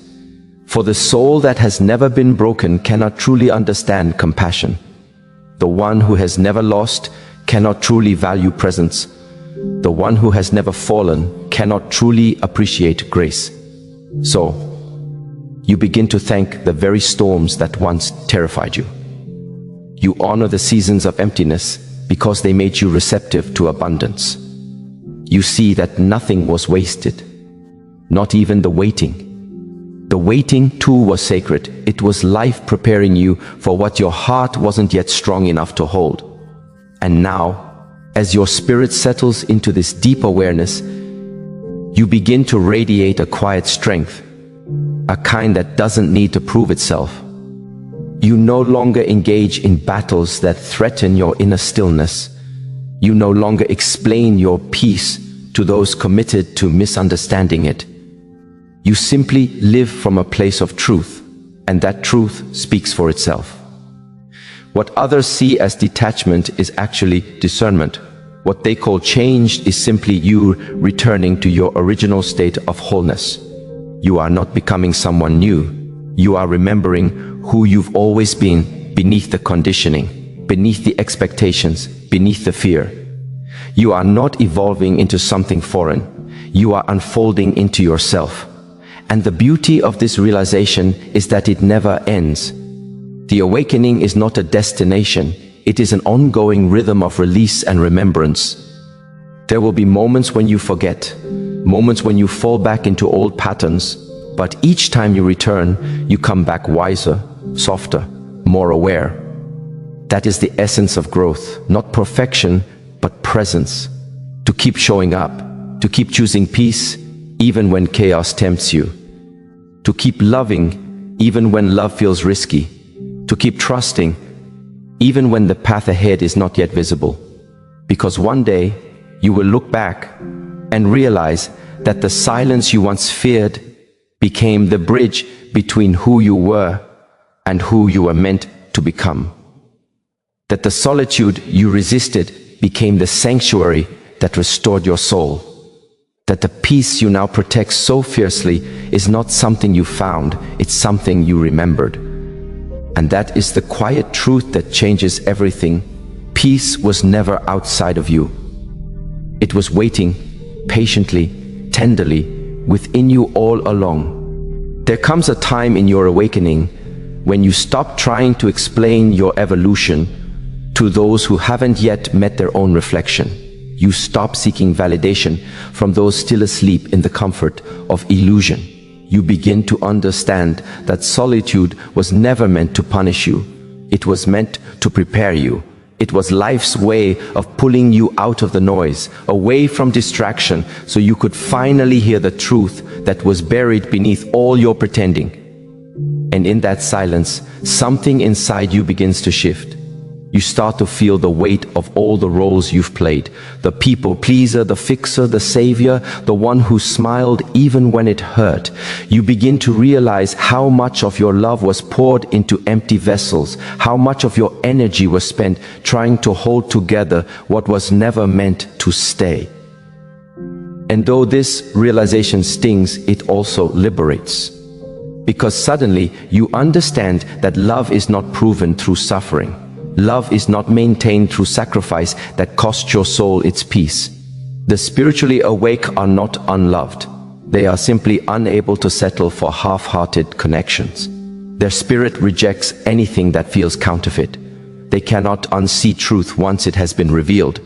For the soul that has never been broken cannot truly understand compassion. The one who has never lost cannot truly value presence. The one who has never fallen cannot truly appreciate grace. So, you begin to thank the very storms that once terrified you. You honor the seasons of emptiness because they made you receptive to abundance. You see that nothing was wasted, not even the waiting. The waiting too was sacred. It was life preparing you for what your heart wasn't yet strong enough to hold. And now, as your spirit settles into this deep awareness, you begin to radiate a quiet strength, a kind that doesn't need to prove itself. You no longer engage in battles that threaten your inner stillness. You no longer explain your peace to those committed to misunderstanding it. You simply live from a place of truth, and that truth speaks for itself. What others see as detachment is actually discernment. What they call change is simply you returning to your original state of wholeness. You are not becoming someone new. You are remembering who you've always been beneath the conditioning, beneath the expectations, beneath the fear. You are not evolving into something foreign. You are unfolding into yourself. And the beauty of this realization is that it never ends. The awakening is not a destination. It is an ongoing rhythm of release and remembrance. There will be moments when you forget, moments when you fall back into old patterns, but each time you return, you come back wiser, softer, more aware. That is the essence of growth, not perfection, but presence. To keep showing up, to keep choosing peace, even when chaos tempts you. To keep loving, even when love feels risky. To keep trusting, even when the path ahead is not yet visible. Because one day, you will look back and realize that the silence you once feared became the bridge between who you were and who you were meant to become. That the solitude you resisted became the sanctuary that restored your soul. That the peace you now protect so fiercely is not something you found, it's something you remembered. And that is the quiet truth that changes everything. Peace was never outside of you. It was waiting, patiently, tenderly, within you all along. There comes a time in your awakening when you stop trying to explain your evolution to those who haven't yet met their own reflection. You stop seeking validation from those still asleep in the comfort of illusion. You begin to understand that solitude was never meant to punish you. It was meant to prepare you. It was life's way of pulling you out of the noise, away from distraction, so you could finally hear the truth that was buried beneath all your pretending. And in that silence, something inside you begins to shift. You start to feel the weight of all the roles you've played. The people pleaser, the fixer, the savior, the one who smiled even when it hurt. You begin to realize how much of your love was poured into empty vessels, how much of your energy was spent trying to hold together what was never meant to stay. And though this realization stings, it also liberates. Because suddenly you understand that love is not proven through suffering. Love is not maintained through sacrifice that costs your soul its peace. The spiritually awake are not unloved. They are simply unable to settle for half-hearted connections. Their spirit rejects anything that feels counterfeit. They cannot unsee truth once it has been revealed.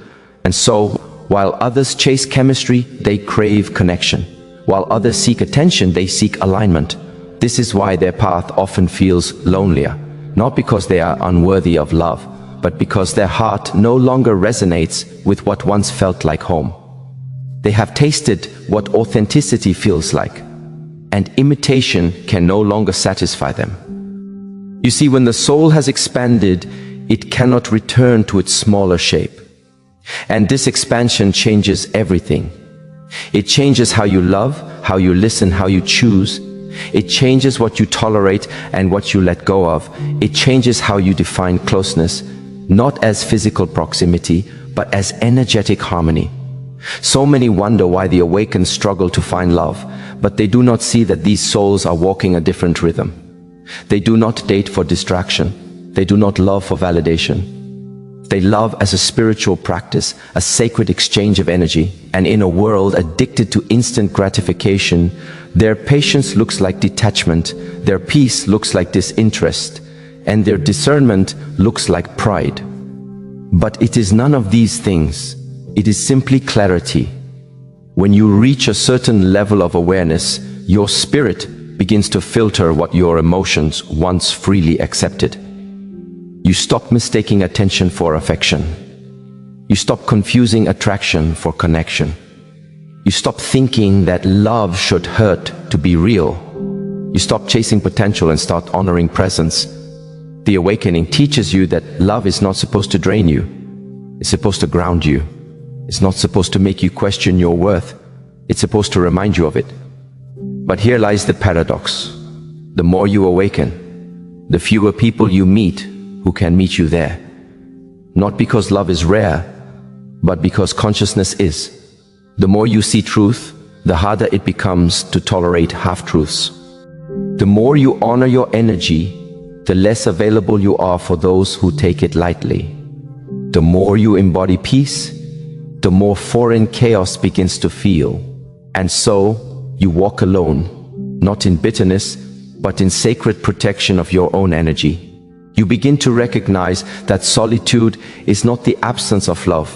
And so, while others chase chemistry, they crave connection. While others seek attention, they seek alignment. This is why their path often feels lonelier, not because they are unworthy of love, but because their heart no longer resonates with what once felt like home. They have tasted what authenticity feels like, and imitation can no longer satisfy them. You see, when the soul has expanded, it cannot return to its smaller shape. And this expansion changes everything. It changes how you love, how you listen, how you choose. It changes what you tolerate and what you let go of. It changes how you define closeness, not as physical proximity, but as energetic harmony. So many wonder why the awakened struggle to find love, but they do not see that these souls are walking a different rhythm. They do not date for distraction. They do not love for validation. They love as a spiritual practice, a sacred exchange of energy. And in a world addicted to instant gratification, their patience looks like detachment, their peace looks like disinterest, and their discernment looks like pride. But it is none of these things. It is simply clarity. When you reach a certain level of awareness, your spirit begins to filter what your emotions once freely accepted. You stop mistaking attention for affection. You stop confusing attraction for connection. You stop thinking that love should hurt to be real. You stop chasing potential and start honoring presence. The awakening teaches you that love is not supposed to drain you. It's supposed to ground you. It's not supposed to make you question your worth. It's supposed to remind you of it. But here lies the paradox. The more you awaken, the fewer people you meet who can meet you there. Not because love is rare, but because consciousness is. The more you see truth, the harder it becomes to tolerate half-truths. The more you honor your energy, the less available you are for those who take it lightly. The more you embody peace, the more foreign chaos begins to feel. And so, you walk alone, not in bitterness, but in sacred protection of your own energy. You begin to recognize that solitude is not the absence of love,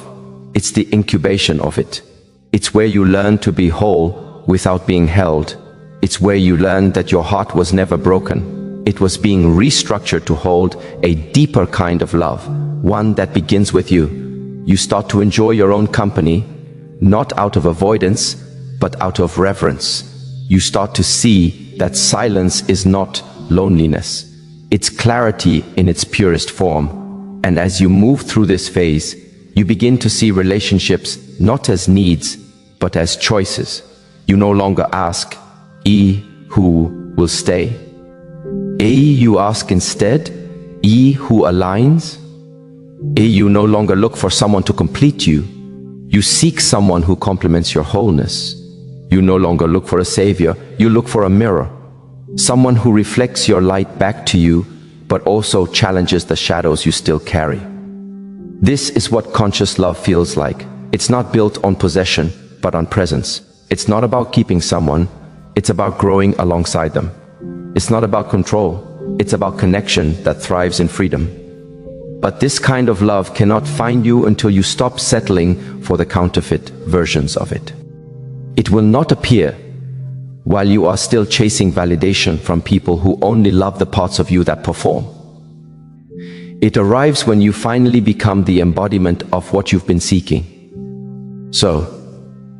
it's the incubation of it. It's where you learn to be whole without being held. It's where you learn that your heart was never broken. It was being restructured to hold a deeper kind of love, one that begins with you. You start to enjoy your own company, not out of avoidance, but out of reverence. You start to see that silence is not loneliness. It's clarity in its purest form. And as you move through this phase, you begin to see relationships not as needs, but as choices. You no longer ask, who will stay? You ask instead, who aligns? You no longer look for someone to complete you. You seek someone who complements your wholeness. You no longer look for a savior, you look for a mirror. Someone who reflects your light back to you, but also challenges the shadows you still carry. This is what conscious love feels like. It's not built on possession, but on presence. It's not about keeping someone, it's about growing alongside them. It's not about control, it's about connection that thrives in freedom. But this kind of love cannot find you until you stop settling for the counterfeit versions of it. It will not appear while you are still chasing validation from people who only love the parts of you that perform. It arrives when you finally become the embodiment of what you've been seeking. So,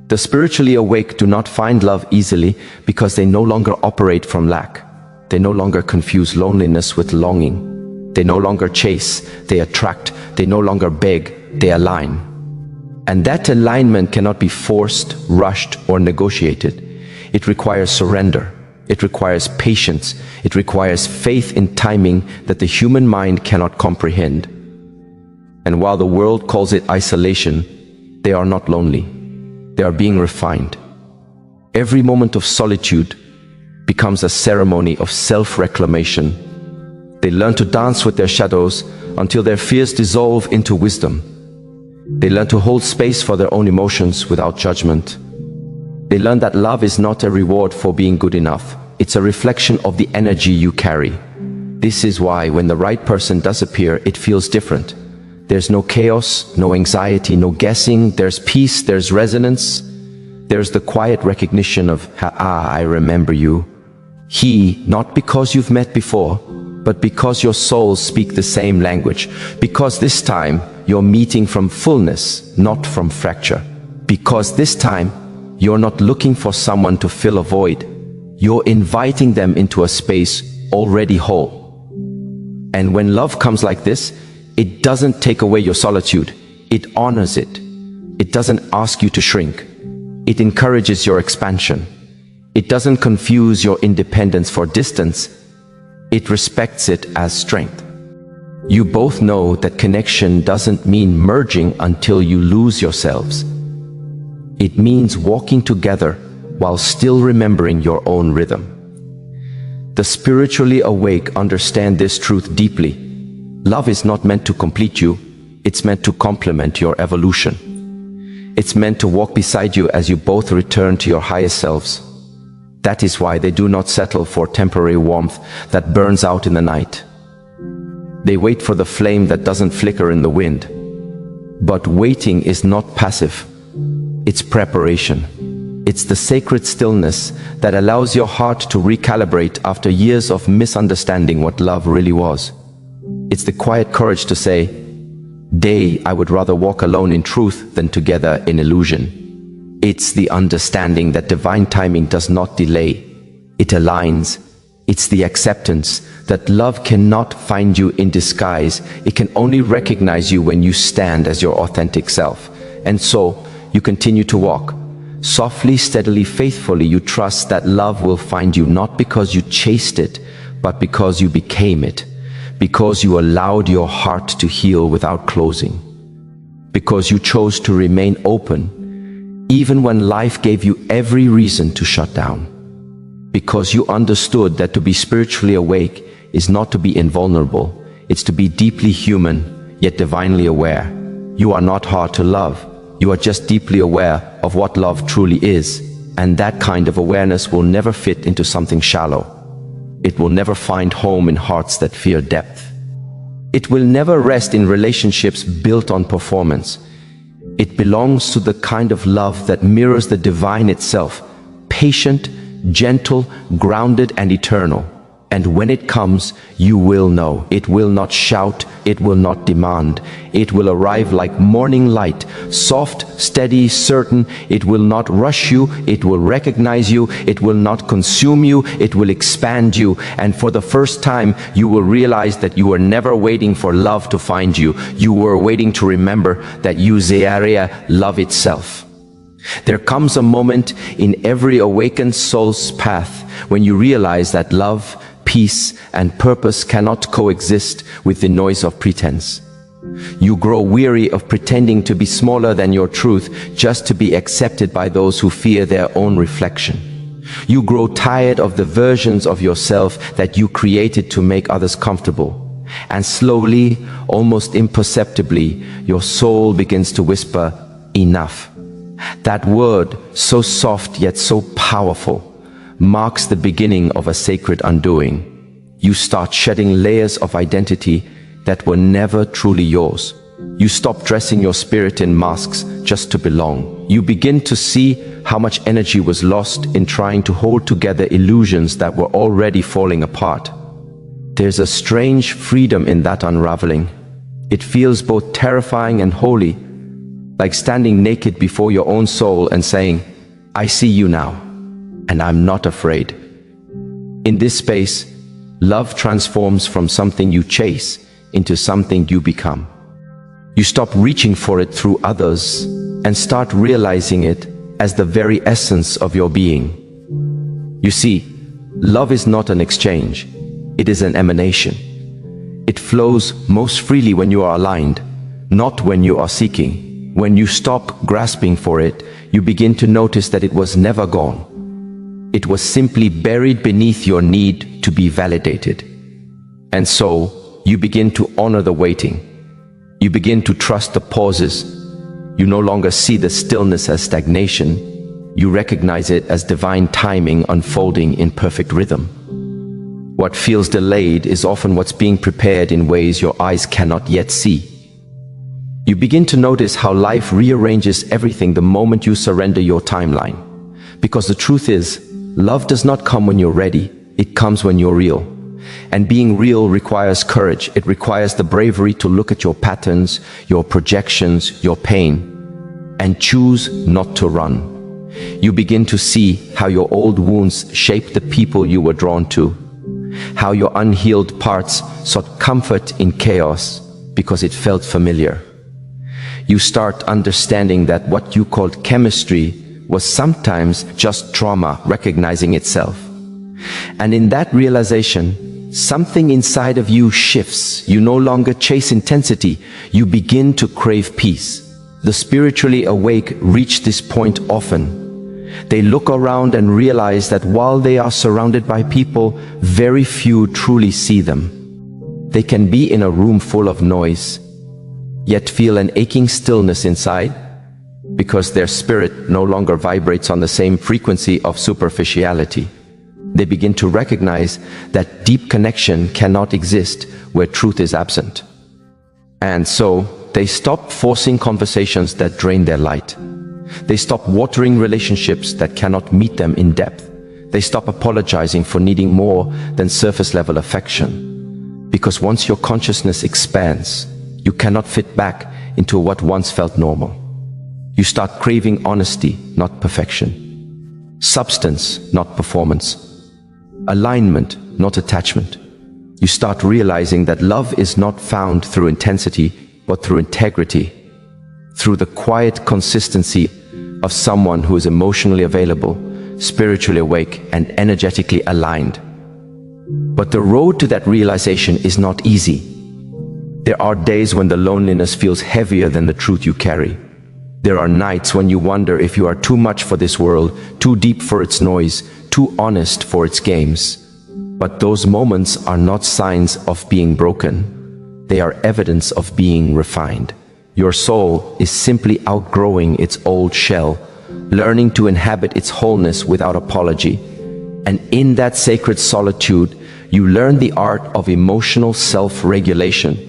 the spiritually awake do not find love easily because they no longer operate from lack. They no longer confuse loneliness with longing. They no longer chase, they attract. They no longer beg, they align. And that alignment cannot be forced, rushed, or negotiated. It requires surrender. It requires patience. It requires faith in timing that the human mind cannot comprehend. And while the world calls it isolation, they are not lonely. They are being refined. Every moment of solitude becomes a ceremony of self-reclamation. They learn to dance with their shadows until their fears dissolve into wisdom. They learn to hold space for their own emotions without judgment. They learn that love is not a reward for being good enough. It's a reflection of the energy you carry. This is why when the right person does appear, it feels different. There's no chaos, no anxiety, no guessing. There's peace, there's resonance. There's the quiet recognition of, I remember you. He, not because you've met before, but because your souls speak the same language. Because this time, you're meeting from fullness, not from fracture. Because this time, you're not looking for someone to fill a void. You're inviting them into a space already whole. And when love comes like this, it doesn't take away your solitude. It honors it. It doesn't ask you to shrink. It encourages your expansion. It doesn't confuse your independence for distance. It respects it as strength. You both know that connection doesn't mean merging until you lose yourselves. It means walking together while still remembering your own rhythm. The spiritually awake understand this truth deeply. Love is not meant to complete you, it's meant to complement your evolution. It's meant to walk beside you as you both return to your highest selves. That is why they do not settle for temporary warmth that burns out in the night. They wait for the flame that doesn't flicker in the wind. But waiting is not passive. It's preparation. It's the sacred stillness that allows your heart to recalibrate after years of misunderstanding what love really was. It's the quiet courage to say, "Day, I would rather walk alone in truth than together in illusion." It's the understanding that divine timing does not delay. It aligns. It's the acceptance that love cannot find you in disguise. It can only recognize you when you stand as your authentic self. And so, you continue to walk. Softly, steadily, faithfully, you trust that love will find you not because you chased it, but because you became it. Because you allowed your heart to heal without closing. Because you chose to remain open, even when life gave you every reason to shut down. Because you understood that to be spiritually awake is not to be invulnerable, it's to be deeply human, yet divinely aware. You are not hard to love. You are just deeply aware of what love truly is, and that kind of awareness will never fit into something shallow. It will never find home in hearts that fear depth. It will never rest in relationships built on performance. It belongs to the kind of love that mirrors the divine itself, patient, gentle, grounded, and eternal. And when it comes, you will know. It will not shout, it will not demand. It will arrive like morning light, soft, steady, certain. It will not rush you, it will recognize you, it will not consume you, it will expand you. And for the first time, you will realize that you were never waiting for love to find you. You were waiting to remember that you are love itself. There comes a moment in every awakened soul's path when you realize that love, peace, and purpose cannot coexist with the noise of pretense. You grow weary of pretending to be smaller than your truth just to be accepted by those who fear their own reflection. You grow tired of the versions of yourself that you created to make others comfortable. And slowly, almost imperceptibly, your soul begins to whisper, "Enough." That word, so soft yet so powerful, marks the beginning of a sacred undoing. You start shedding layers of identity that were never truly yours. You stop dressing your spirit in masks just to belong. You begin to see how much energy was lost in trying to hold together illusions that were already falling apart. There's a strange freedom in that unraveling. It feels both terrifying and holy, like standing naked before your own soul and saying, "I see you now, and I'm not afraid." In this space, love transforms from something you chase into something you become. You stop reaching for it through others and start realizing it as the very essence of your being. You see, love is not an exchange, it is an emanation. It flows most freely when you are aligned, not when you are seeking. When you stop grasping for it, you begin to notice that it was never gone. It was simply buried beneath your need to be validated. And so, you begin to honor the waiting. You begin to trust the pauses. You no longer see the stillness as stagnation. You recognize it as divine timing unfolding in perfect rhythm. What feels delayed is often what's being prepared in ways your eyes cannot yet see. You begin to notice how life rearranges everything the moment you surrender your timeline. Because the truth is, love does not come when you're ready, it comes when you're real. And being real requires courage. It requires the bravery to look at your patterns, your projections, your pain, and choose not to run. You begin to see how your old wounds shape the people you were drawn to, how your unhealed parts sought comfort in chaos because it felt familiar. You start understanding that what you called chemistry was sometimes just trauma recognizing itself. And in that realization, something inside of you shifts. You no longer chase intensity, you begin to crave peace. The spiritually awake reach this point often. They look around and realize that while they are surrounded by people, very few truly see them. They can be in a room full of noise, yet feel an aching stillness inside, because their spirit no longer vibrates on the same frequency of superficiality. They begin to recognize that deep connection cannot exist where truth is absent. And so, they stop forcing conversations that drain their light. They stop watering relationships that cannot meet them in depth. They stop apologizing for needing more than surface-level affection. Because once your consciousness expands, you cannot fit back into what once felt normal. You start craving honesty, not perfection. Substance, not performance. Alignment, not attachment. You start realizing that love is not found through intensity, but through integrity. Through the quiet consistency of someone who is emotionally available, spiritually awake, and energetically aligned. But the road to that realization is not easy. There are days when the loneliness feels heavier than the truth you carry. There are nights when you wonder if you are too much for this world, too deep for its noise, too honest for its games. But those moments are not signs of being broken. They are evidence of being refined. Your soul is simply outgrowing its old shell, learning to inhabit its wholeness without apology. And in that sacred solitude, you learn the art of emotional self-regulation.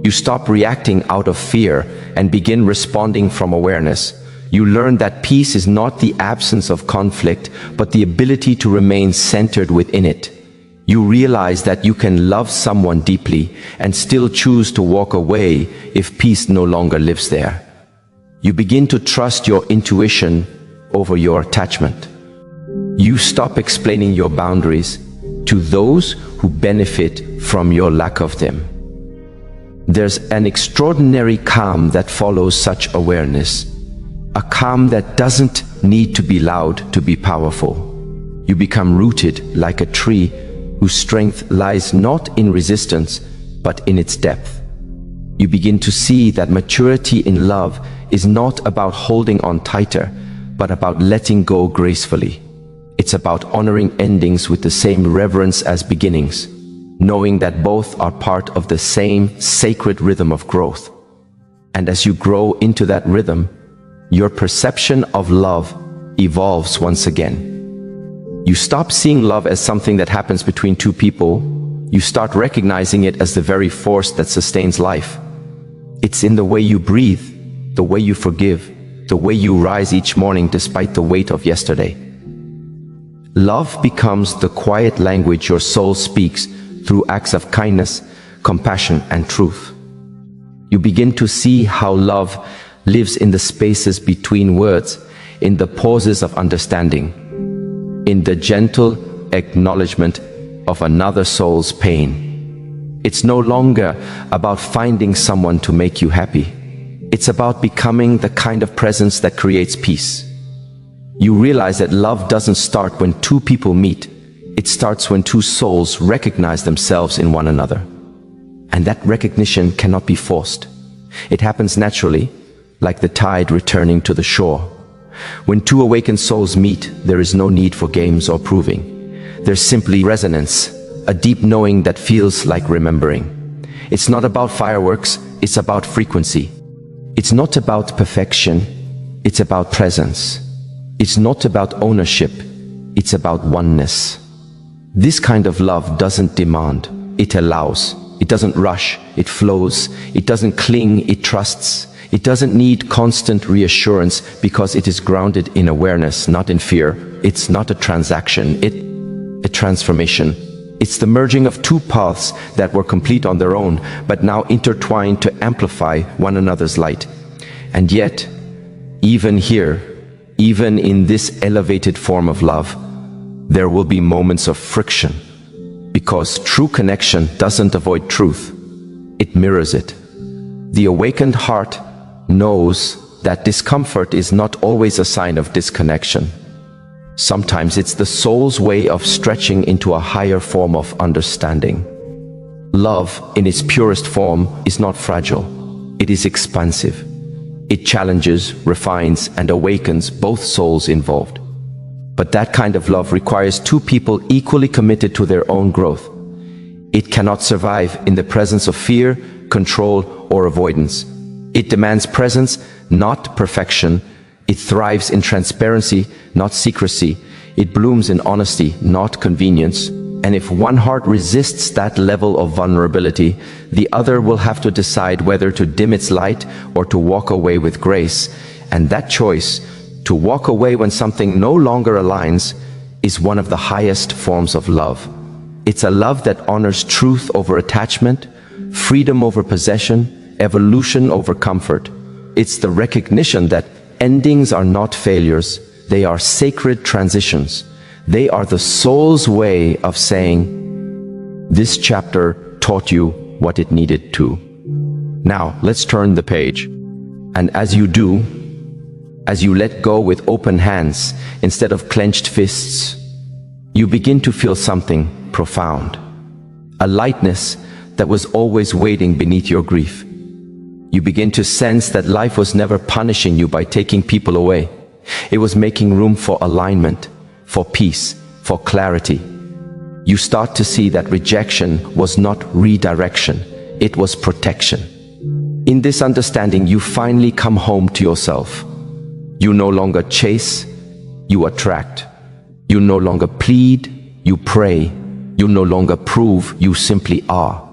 You stop reacting out of fear and begin responding from awareness. You learn that peace is not the absence of conflict, but the ability to remain centered within it. You realize that you can love someone deeply and still choose to walk away if peace no longer lives there. You begin to trust your intuition over your attachment. You stop explaining your boundaries to those who benefit from your lack of them. There's an extraordinary calm that follows such awareness. A calm that doesn't need to be loud to be powerful. You become rooted like a tree whose strength lies not in resistance, but in its depth. You begin to see that maturity in love is not about holding on tighter, but about letting go gracefully. It's about honoring endings with the same reverence as beginnings, knowing that both are part of the same sacred rhythm of growth. And as you grow into that rhythm, your perception of love evolves once again. You stop seeing love as something that happens between two people. You start recognizing it as the very force that sustains life. It's in the way you breathe, the way you forgive, the way you rise each morning despite the weight of yesterday. Love becomes the quiet language your soul speaks through acts of kindness, compassion, and truth. You begin to see how love lives in the spaces between words, in the pauses of understanding, in the gentle acknowledgement of another soul's pain. It's no longer about finding someone to make you happy. It's about becoming the kind of presence that creates peace. You realize that love doesn't start when two people meet. It starts when two souls recognize themselves in one another. And that recognition cannot be forced. It happens naturally, like the tide returning to the shore. When two awakened souls meet, there is no need for games or proving. There's simply resonance, a deep knowing that feels like remembering. It's not about fireworks, it's about frequency. It's not about perfection, it's about presence. It's not about ownership, it's about oneness. This kind of love doesn't demand, it allows. It doesn't rush, it flows. It doesn't cling, it trusts. It doesn't need constant reassurance because it is grounded in awareness, not in fear. It's not a transaction, it's a transformation. It's the merging of two paths that were complete on their own, but now intertwined to amplify one another's light. And yet, even here, even in this elevated form of love, there will be moments of friction. Because true connection doesn't avoid truth, it mirrors it. The awakened heart knows that discomfort is not always a sign of disconnection. Sometimes it's the soul's way of stretching into a higher form of understanding. Love, in its purest form, is not fragile. It is expansive. It challenges, refines, and awakens both souls involved. But that kind of love requires two people equally committed to their own growth. It cannot survive in the presence of fear, control, or avoidance. It demands presence, not perfection. It thrives in transparency, not secrecy. It blooms in honesty, not convenience. And if one heart resists that level of vulnerability, the other will have to decide whether to dim its light or to walk away with grace. And that choice, to walk away when something no longer aligns, is one of the highest forms of love. It's a love that honors truth over attachment, freedom over possession, evolution over comfort. It's the recognition that endings are not failures, they are sacred transitions. They are the soul's way of saying, this chapter taught you what it needed to. Now, let's turn the page. And as you do, as you let go with open hands instead of clenched fists, you begin to feel something profound. A lightness that was always waiting beneath your grief. You begin to sense that life was never punishing you by taking people away. It was making room for alignment, for peace, for clarity. You start to see that rejection was not redirection, it was protection. In this understanding, you finally come home to yourself. You no longer chase, you attract. You no longer plead, you pray. You no longer prove, you simply are.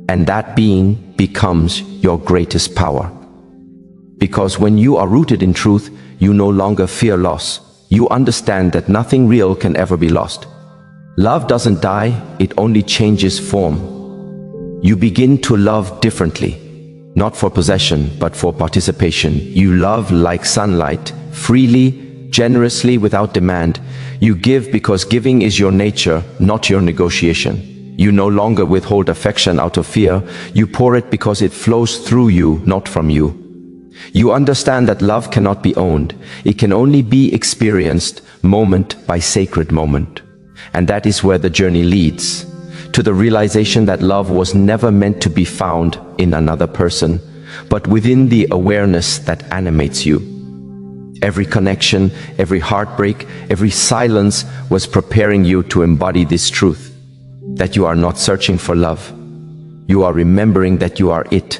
And that being becomes your greatest power. Because when you are rooted in truth, you no longer fear loss. You understand that nothing real can ever be lost. Love doesn't die, it only changes form. You begin to love differently, not for possession, but for participation. You love like sunlight, freely, generously, without demand. You give because giving is your nature, not your negotiation. You no longer withhold affection out of fear. You pour it because it flows through you, not from you. You understand that love cannot be owned. It can only be experienced moment by sacred moment. And that is where the journey leads, to the realization that love was never meant to be found in another person, but within the awareness that animates you. Every connection, every heartbreak, every silence was preparing you to embody this truth, that you are not searching for love. You are remembering that you are it.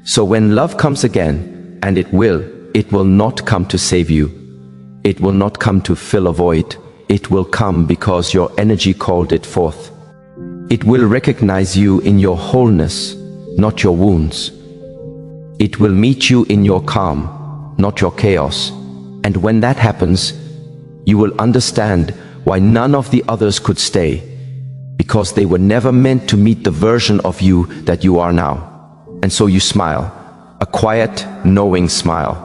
So when love comes again, and it will not come to save you. It will not come to fill a void. It will come because your energy called it forth. It will recognize you in your wholeness, not your wounds. It will meet you in your calm, not your chaos. And when that happens, you will understand why none of the others could stay, because they were never meant to meet the version of you that you are now. And so you smile. A quiet, knowing smile.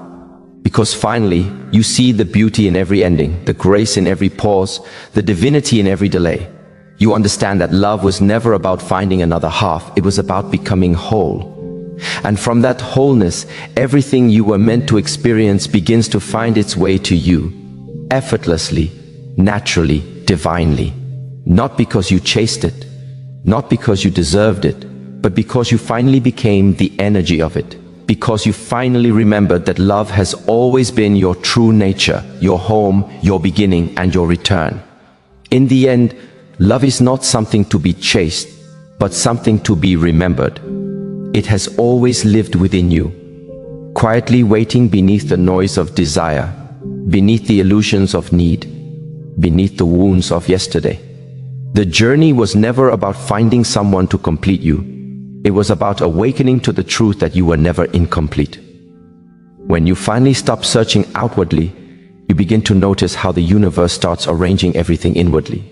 Because finally, you see the beauty in every ending, the grace in every pause, the divinity in every delay. You understand that love was never about finding another half, it was about becoming whole. And from that wholeness, everything you were meant to experience begins to find its way to you, effortlessly, naturally, divinely. Not because you chased it, not because you deserved it, but because you finally became the energy of it. because you finally remembered that love has always been your true nature, your home, your beginning, and your return. In the end, love is not something to be chased, but something to be remembered. It has always lived within you, quietly waiting beneath the noise of desire, beneath the illusions of need, beneath the wounds of yesterday. The journey was never about finding someone to complete you. It was about awakening to the truth that you were never incomplete. When you finally stop searching outwardly, you begin to notice how the universe starts arranging everything inwardly.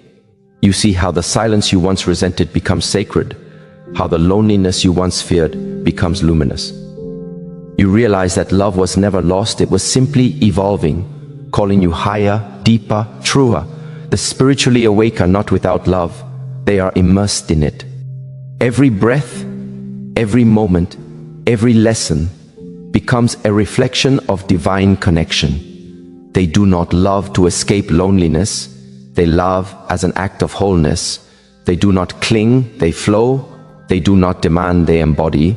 You see how the silence you once resented becomes sacred, how the loneliness you once feared becomes luminous. You realize that love was never lost, it was simply evolving, calling you higher, deeper, truer. The spiritually awake are not without love, they are immersed in it. Every breath, every moment, every lesson becomes a reflection of divine connection. They do not love to escape loneliness, they love as an act of wholeness. They do not cling, they flow. They do not demand, they embody.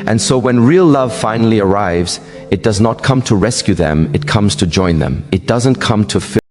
And so when real love finally arrives, it does not come to rescue them, it comes to join them. It doesn't come to fill